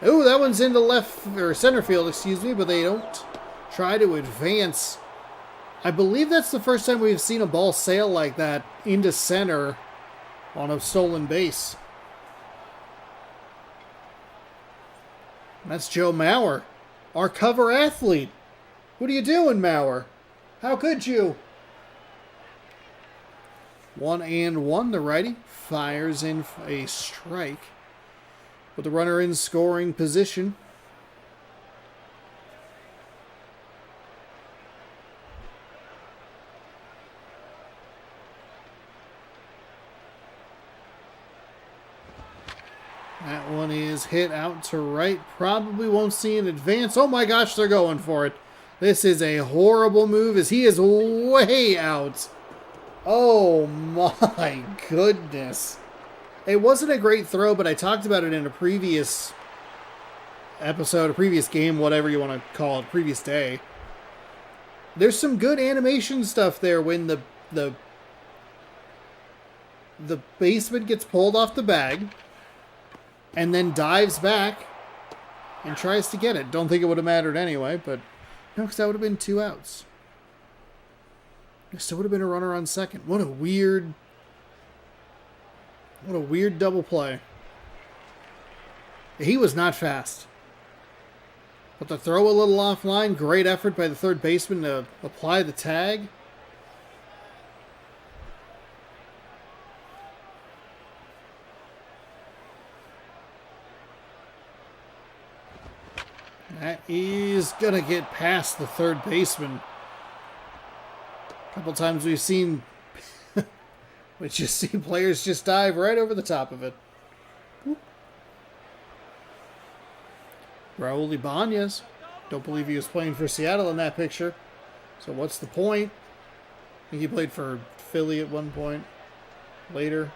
Oh, that one's into left or center field, excuse me, but they don't try to advance. I believe that's the first time we've seen a ball sail like that into center on a stolen base. That's Joe Mauer, our cover athlete. What are you doing, Mauer? How could you? 1-1, the righty fires in a strike with the runner in scoring position. That one is hit out to right. Probably won't see an advance. Oh my gosh, they're going for it. This is a horrible move as he is way out. Oh my goodness. It wasn't a great throw, but I talked about it in a previous episode, a previous game, whatever you want to call it, previous day. There's some good animation stuff there when the baseman gets pulled off the bag and then dives back and tries to get it. Don't think it would have mattered anyway, but no, because that would have been 2 outs. There still would have been a runner on second. What a weird double play. He was not fast. But the throw a little offline. Great effort by the third baseman to apply the tag. That is going to get past the third baseman. A couple times we've seen, we just see players just dive right over the top of it. Raul Ibanez. Don't believe he was playing for Seattle in that picture. So what's the point? I think he played for Philly at one point. Later.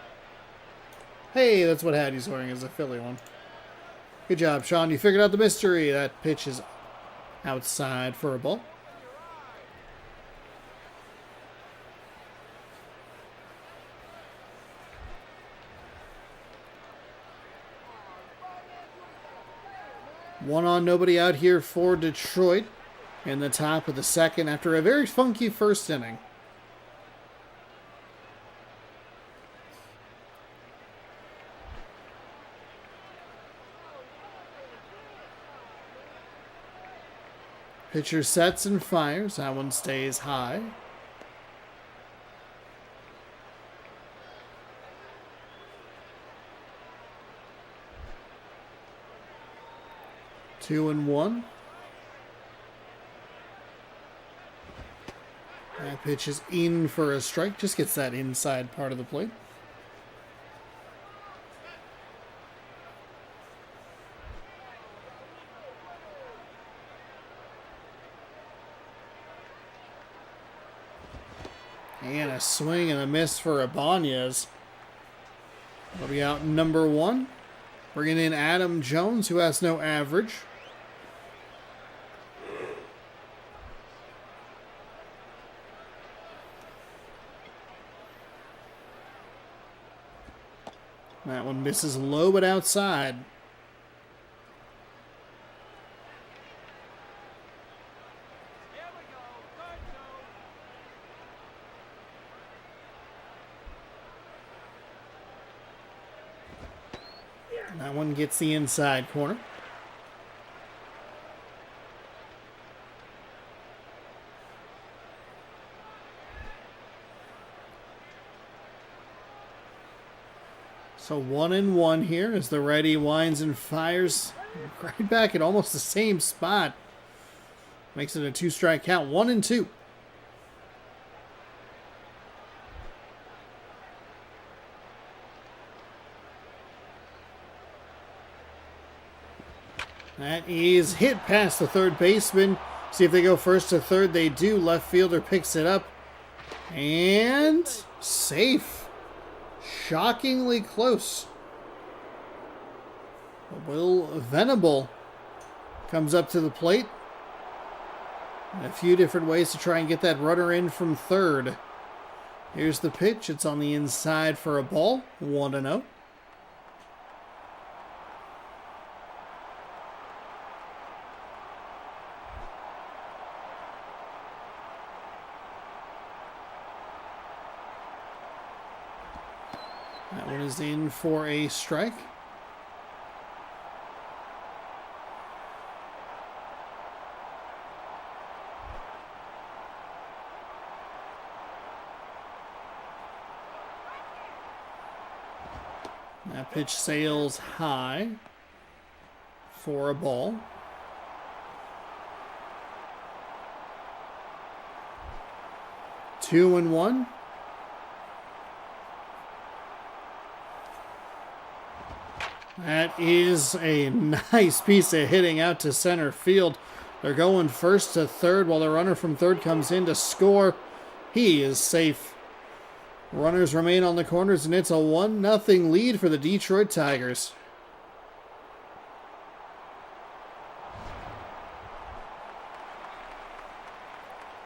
Hey, that's what hat he's wearing, is a Philly one. Good job, Sean. You figured out the mystery. That pitch is outside for a ball. One on, nobody out here for Detroit in the top of the second after a very funky first inning. Pitcher sets and fires. That one stays high. Two and one. That pitch is in for a strike. Just gets that inside part of the plate. And a swing and a miss for Ibanez. That'll be out number one. Bringing in Adam Jones, who has no average. That one misses low but outside. That one gets the inside corner. So 1 and 1 here as the righty winds and fires right back at almost the same spot. Makes it a 2-strike count. 1 and 2. That is hit past the third baseman. See if they go first to third. They do. Left fielder picks it up. And safe. Shockingly close. Will Venable comes up to the plate. And a few different ways to try and get that runner in from third. Here's the pitch. It's on the inside for a ball. 1-0. That one is in for a strike. That pitch sails high for a ball. Two and one. That is a nice piece of hitting out to center field. They're going first to third while the runner from third comes in to score. He is safe. Runners remain on the corners, and it's a 1-0 lead for the Detroit Tigers.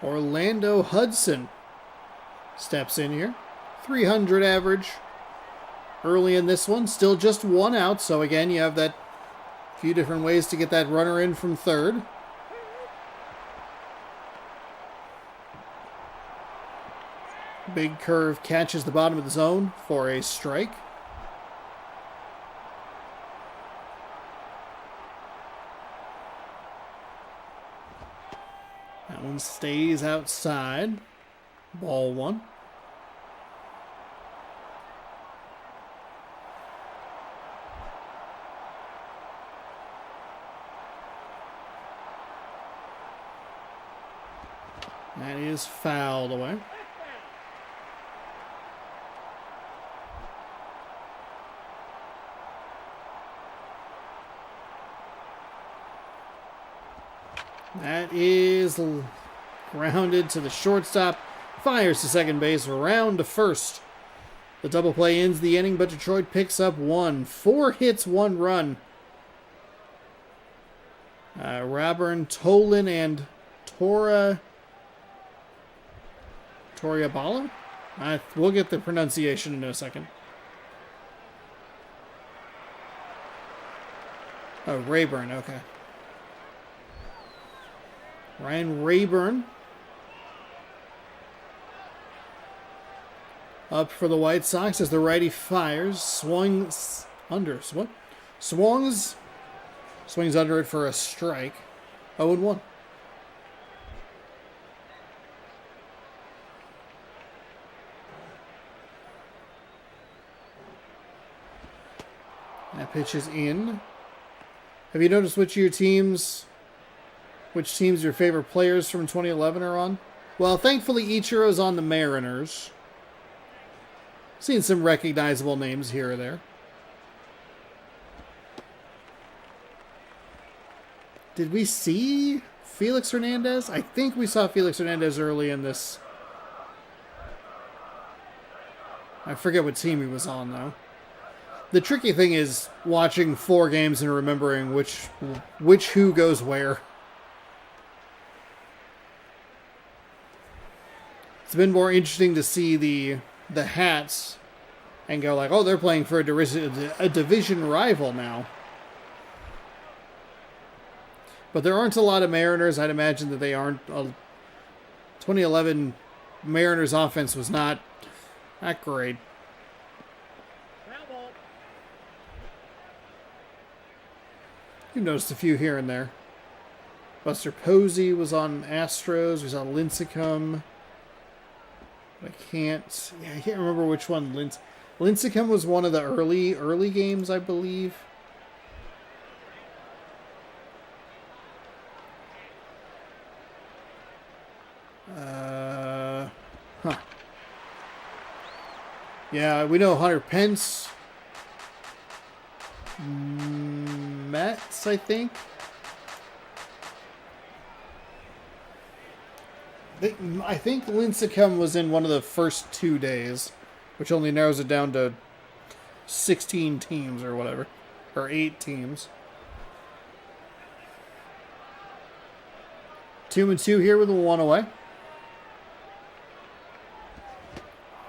Orlando Hudson steps in here. 300 average. Early in this one, still just 1 out. So again, you have that few different ways to get that runner in from third. Big curve catches the bottom of the zone for a strike. That one stays outside. Ball one. That is fouled away. That is grounded to the shortstop. Fires to second base. Round to first. The double play ends the inning, but Detroit picks up one. 4 hits, 1 run. Raburn, Tolan, and Toriabala? We'll get the pronunciation in a second. Oh, Rayburn, okay. Ryan Rayburn up for the White Sox as the righty fires. Swings under it for a strike. 0-1. That pitch is in. Have you noticed which teams your favorite players from 2011 are on? Well, thankfully Ichiro's on the Mariners. Seen some recognizable names here or there. Did we see Felix Hernandez? I think we saw Felix Hernandez early in this. I forget what team he was on, though. The tricky thing is watching 4 games and remembering which who goes where. It's been more interesting to see the hats and go like, oh, they're playing for a division rival now. But there aren't a lot of Mariners. I'd imagine that they aren't. 2011 Mariners offense was not that great. You've noticed a few here and there. Buster Posey was on Astros. We saw Lincecum. I can't remember which one. Lincecum was one of the early games, I believe. Yeah, we know Hunter Pence. Mets, I think. I think Lincecum was in one of the first 2 days, which only narrows it down to 16 teams or whatever. Or 8 teams. 2-2 here with a 1 away.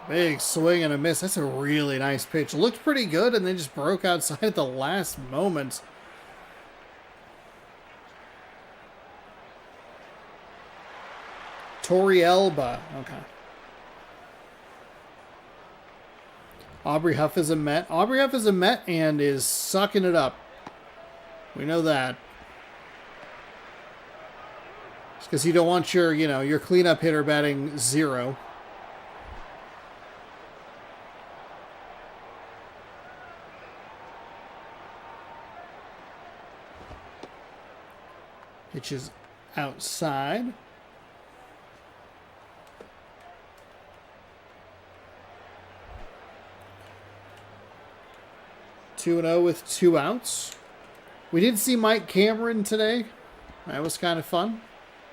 Big swing and a miss. That's a really nice pitch. Looked pretty good and then just broke outside at the last moment. Torrealba. Okay. Aubrey Huff is a Met. Aubrey Huff is a Met and is sucking it up. We know that. It's because you don't want your cleanup hitter batting 0. Pitch is outside. Two 2-0 with 2 outs. We did see Mike Cameron today. That was kind of fun.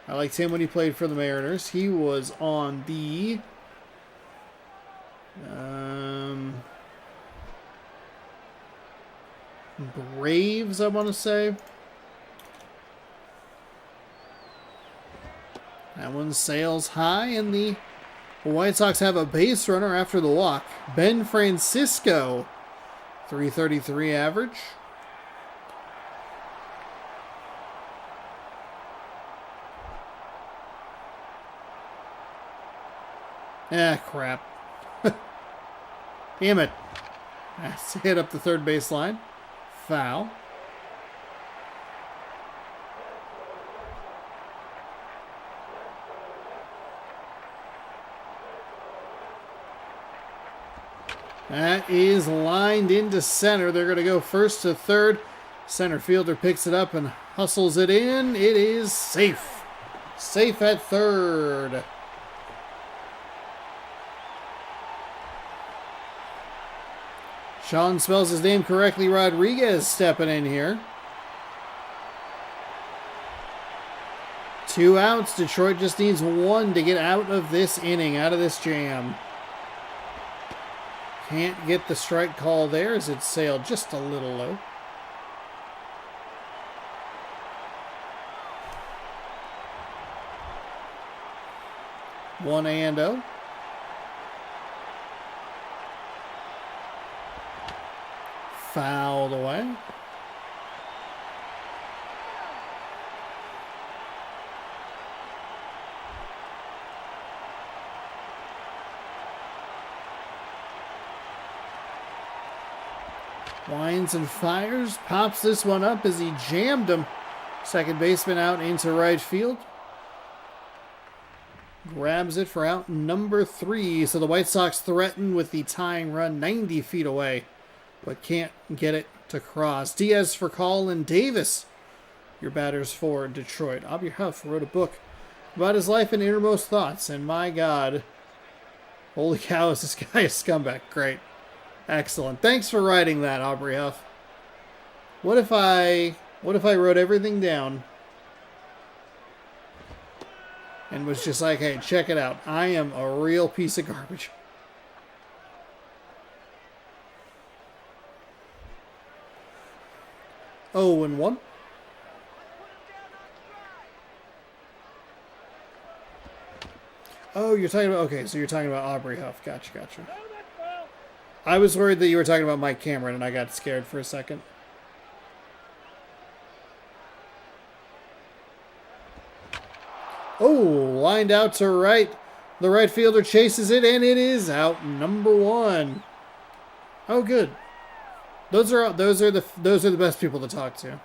I liked him when he played for the Mariners. He was on the Braves, I want to say. That one sails high, and the White Sox have a base runner after the walk. Ben Francisco, 333 average. Crap. Damn it. That's hit up the third baseline. Foul. That is lined into center. They're going to go first to third. Center fielder picks it up and hustles it in. It is safe. Safe at third. Sean spells his name correctly. Rodriguez stepping in here. 2 outs. Detroit just needs 1 to get out of this inning, out of this jam. Can't get the strike call there as it sailed just a little low. One and 0. Fouled away. Winds and fires. Pops this one up as he jammed him. Second baseman out into right field. Grabs it for out number 3. So the White Sox threaten with the tying run 90 feet away, but can't get it to cross. Diaz for Colin Davis. Your batters for Detroit. Aubrey Huff wrote a book about his life and innermost thoughts. And my God, holy cow, is this guy a scumbag? Great. Excellent. Thanks for writing that, Aubrey Huff. What if I wrote everything down and was just like, hey, check it out. I am a real piece of garbage. Oh, and 1. Oh, you're talking about, okay, so you're talking about Aubrey Huff. Gotcha. I was worried that you were talking about Mike Cameron, and I got scared for a second. Oh, lined out to right. The right fielder chases it, and it is out number 1. Oh, good. Those are the best people to talk to.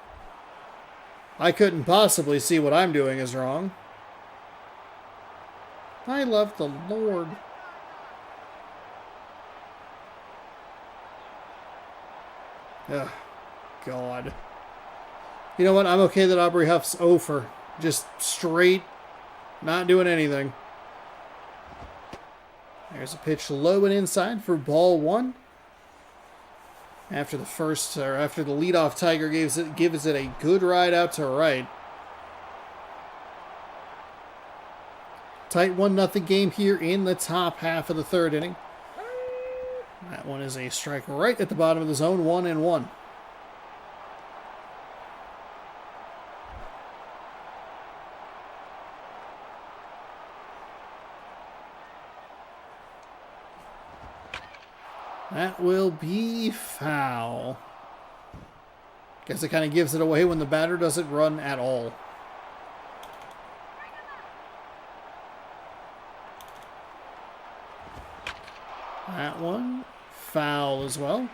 I couldn't possibly see what I'm doing is wrong. I love the Lord. Ugh, God. You know what? I'm okay that Aubrey Huff's over. Just straight, not doing anything. There's a pitch low and inside for ball 1. After the leadoff Tiger gives it a good ride out to right. Tight 1-0 game here in the top half of the 3rd inning. That one is a strike right at the bottom of the zone, 1-1. That will be foul. Guess it kind of gives it away when the batter doesn't run at all. That one, foul as well.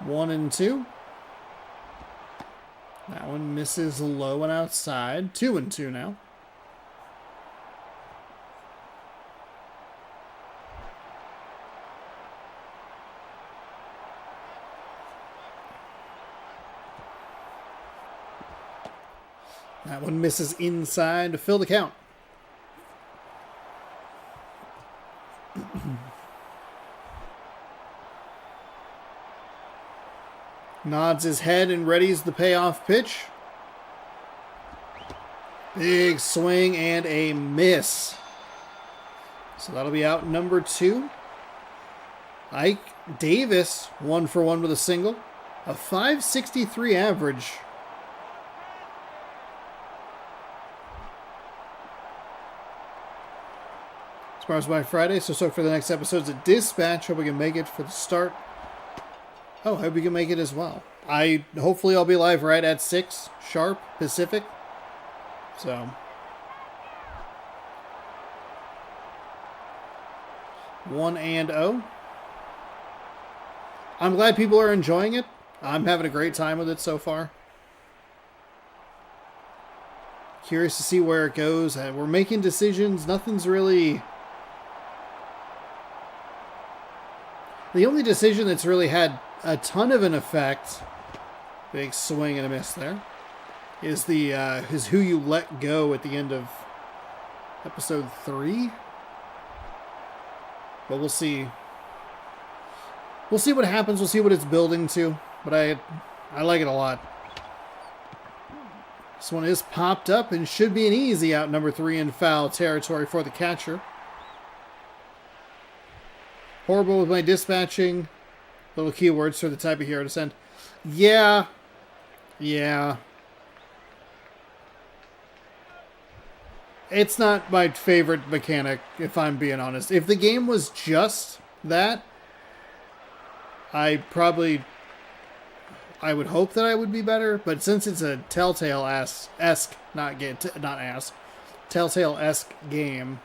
One and 2. That one misses low and outside. 2-2 now. That one misses inside to fill the count. Nods his head and readies the payoff pitch. Big swing and a miss. So that'll be out number 2. Ike Davis, 1 for 1 with a single. A .563 average. Sponsored by Friday, so stoked for the next episodes of Dispatch. Hope we can make it for the start. Oh, hope we can make it as well. Hopefully I'll be live right at 6 sharp Pacific. So 1-0. I'm glad people are enjoying it. I'm having a great time with it so far. Curious to see where it goes. We're making decisions. Nothing's really... The only decision that's really had a ton of an effect, big swing and a miss there, is is who you let go at the end of episode 3. But we'll see. We'll see what happens. We'll see what it's building to. But I like it a lot. This one is popped up and should be an easy out, number 3 in foul territory for the catcher. Horrible with my dispatching. Little keywords for the type of hero to send. Yeah. It's not my favorite mechanic, if I'm being honest. If the game was just that, I would hope that I would be better. But since it's a Telltale-esque, Telltale-esque game,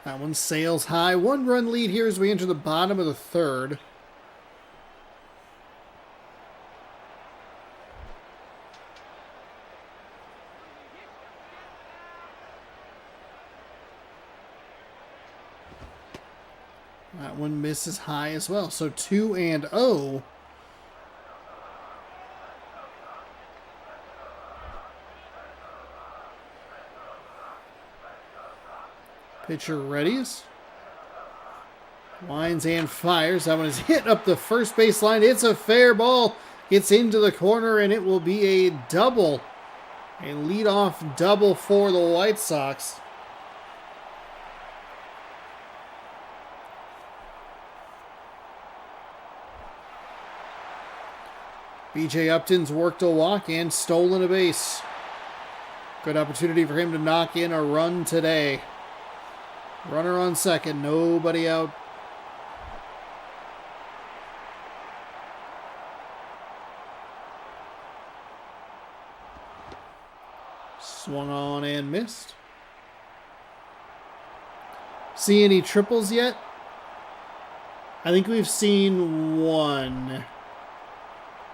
that one sails high. 1-run lead here as we enter the bottom of the 3rd. That one misses high as well. So 2-0. Pitcher readies. Lines and fires. That one is hit up the first base line. It's a fair ball. Gets into the corner, and it will be a double. A leadoff double for the White Sox. B.J. Upton's worked a walk and stolen a base. Good opportunity for him to knock in a run today. Runner on second, nobody out. Swung on and missed. See any triples yet? I think we've seen one.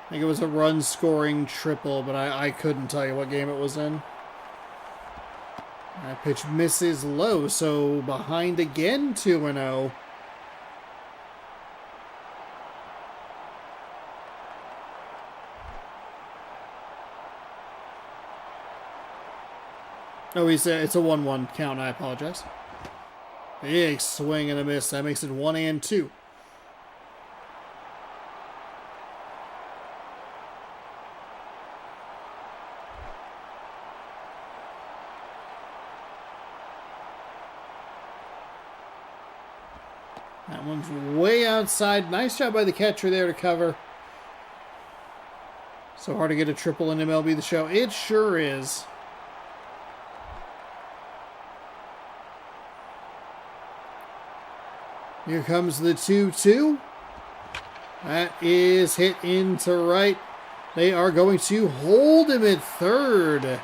I think it was a run-scoring triple, but I couldn't tell you what game it was in. That pitch misses low, so behind again, 2-0. Oh, it's a 1-1 count. I apologize. Big swing and a miss. That makes it 1-2. That one's way outside. Nice job by the catcher there to cover. So hard to get a triple in MLB The Show. It sure is. Here comes the 2-2. That is hit into right. They are going to hold him at third.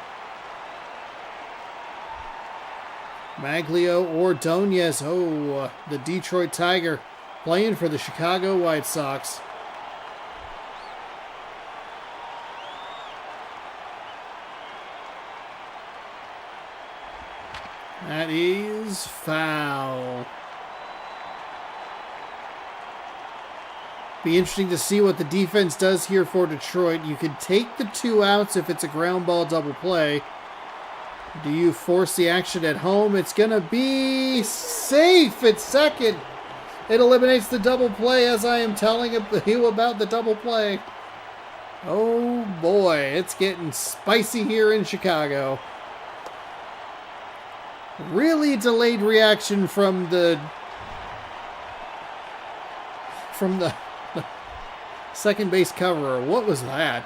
Maglio Ordonez. Oh, the Detroit Tiger playing for the Chicago White Sox. That is foul. Be interesting to see what the defense does here for Detroit. You could take the 2 outs if it's a ground ball double play. Do you force the action at home? It's going to be safe at second. It eliminates the double play as I am telling you about the double play. Oh boy, it's getting spicy here in Chicago. Really delayed reaction from the second base coverer. What was that?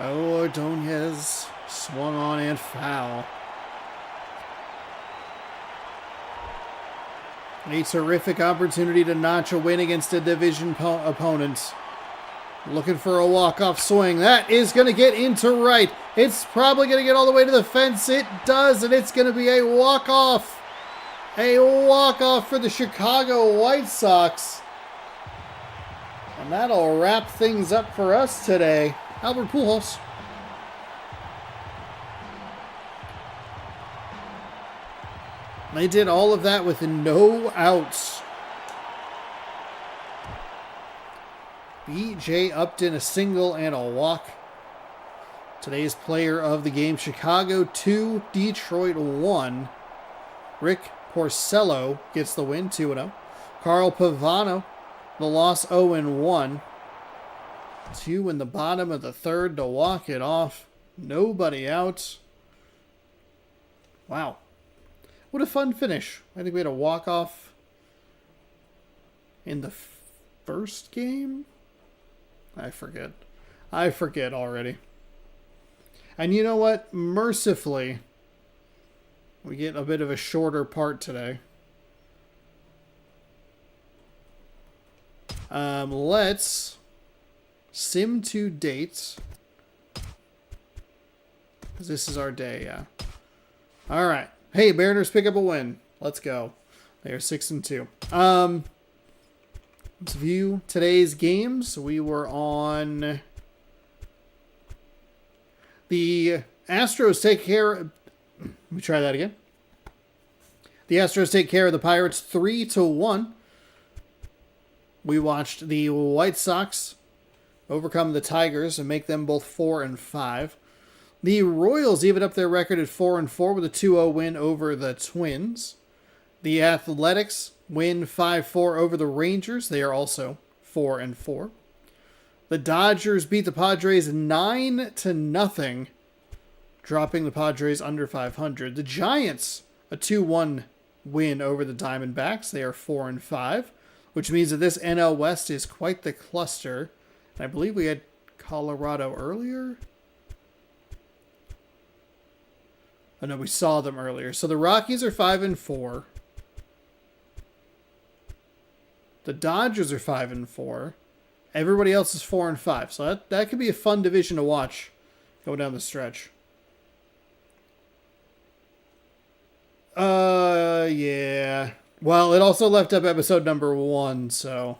Oh, Ordonez swung on and foul. A terrific opportunity to notch a win against a division opponent. Looking for a walk-off swing. That is going to get into right. It's probably going to get all the way to the fence. It does, and it's going to be a walk-off. A walk-off for the Chicago White Sox. And that'll wrap things up for us today. Albert Pujols. They did all of that with no outs. B.J. Upton, a single and a walk. Today's player of the game, Chicago 2, Detroit 1. Rick Porcello gets the win, 2-0. Carl Pavano, the loss, 0-1. 2 in the bottom of the third to walk it off. Nobody out. Wow. What a fun finish. I think we had a walk-off in the first game? I forget. I forget already. And you know what? Mercifully, we get a bit of a shorter part today. Let's sim to dates. Because this is our day, yeah. All right. Hey, Mariners pick up a win. Let's go. They are 6-2. Let's view today's games. We were on the Astros take care. Let me try that again. The Astros take care of the Pirates 3-1. We watched the White Sox overcome the Tigers and make them both 4-5. The Royals even up their record at 4-4 with a 2-0 win over the Twins. The Athletics win 5-4 over the Rangers. They are also 4-4. The Dodgers beat the Padres 9-0, dropping the Padres under 500. The Giants, a 2-1 win over the Diamondbacks. They are 4-5, which means that this NL West is quite the cluster. And I believe we had Colorado earlier. Oh no, we saw them earlier. So the Rockies are 5-4. The Dodgers are 5-4. Everybody else is 4-5. So that could be a fun division to watch going down the stretch. Yeah. Well, it also left up episode number 1, so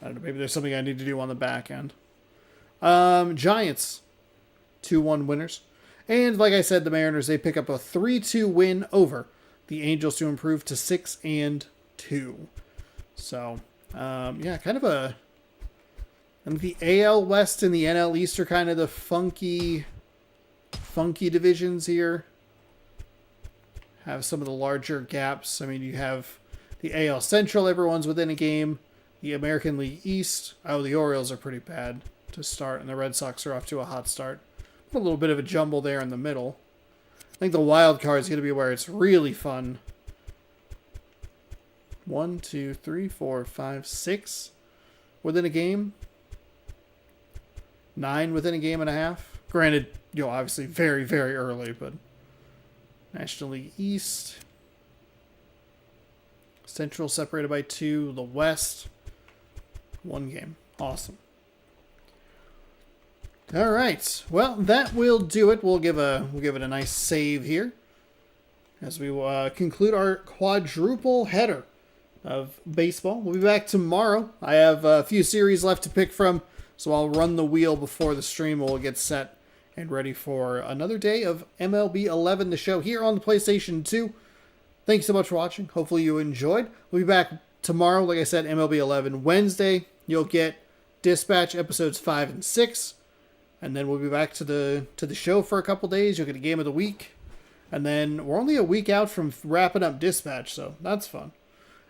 I don't know, maybe there's something I need to do on the back end. Giants 2-1 winners. And like I said, the Mariners, they pick up a 3-2 win over the Angels to improve to 6-2. So, yeah, kind of a... I mean, the AL West and the NL East are kind of the funky divisions here. Have some of the larger gaps. I mean, you have the AL Central, everyone's within a game. The American League East, the Orioles are pretty bad to start, and the Red Sox are off to a hot start. A little bit of a jumble there in the middle. I think the wild card is going to be where it's really fun. 1, 2, 3, 4, 5, 6 within a game. 9 within a game and a half. Granted, obviously very, very early, but National League East. Central separated by 2. The West, 1 game. Awesome. All right. Well, that will do it. We'll give it a nice save here as we conclude our quadruple header of baseball. We'll be back tomorrow. I have a few series left to pick from, so I'll run the wheel before the stream will get set and ready for another day of MLB 11 to show here on the PlayStation 2. Thanks so much for watching. Hopefully you enjoyed. We'll be back tomorrow. Like I said, MLB 11 Wednesday. You'll get Dispatch episodes 5 and 6. And then we'll be back to the show for a couple days. You'll get a game of the week. And then we're only a week out from wrapping up Dispatch, so that's fun.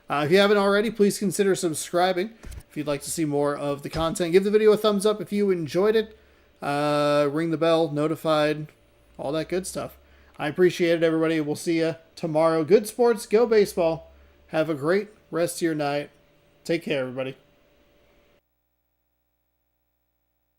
If you haven't already, please consider subscribing if you'd like to see more of the content. Give the video a thumbs up if you enjoyed it. Ring the bell, notified, all that good stuff. I appreciate it, everybody. We'll see you tomorrow. Good sports, go baseball. Have a great rest of your night. Take care, everybody.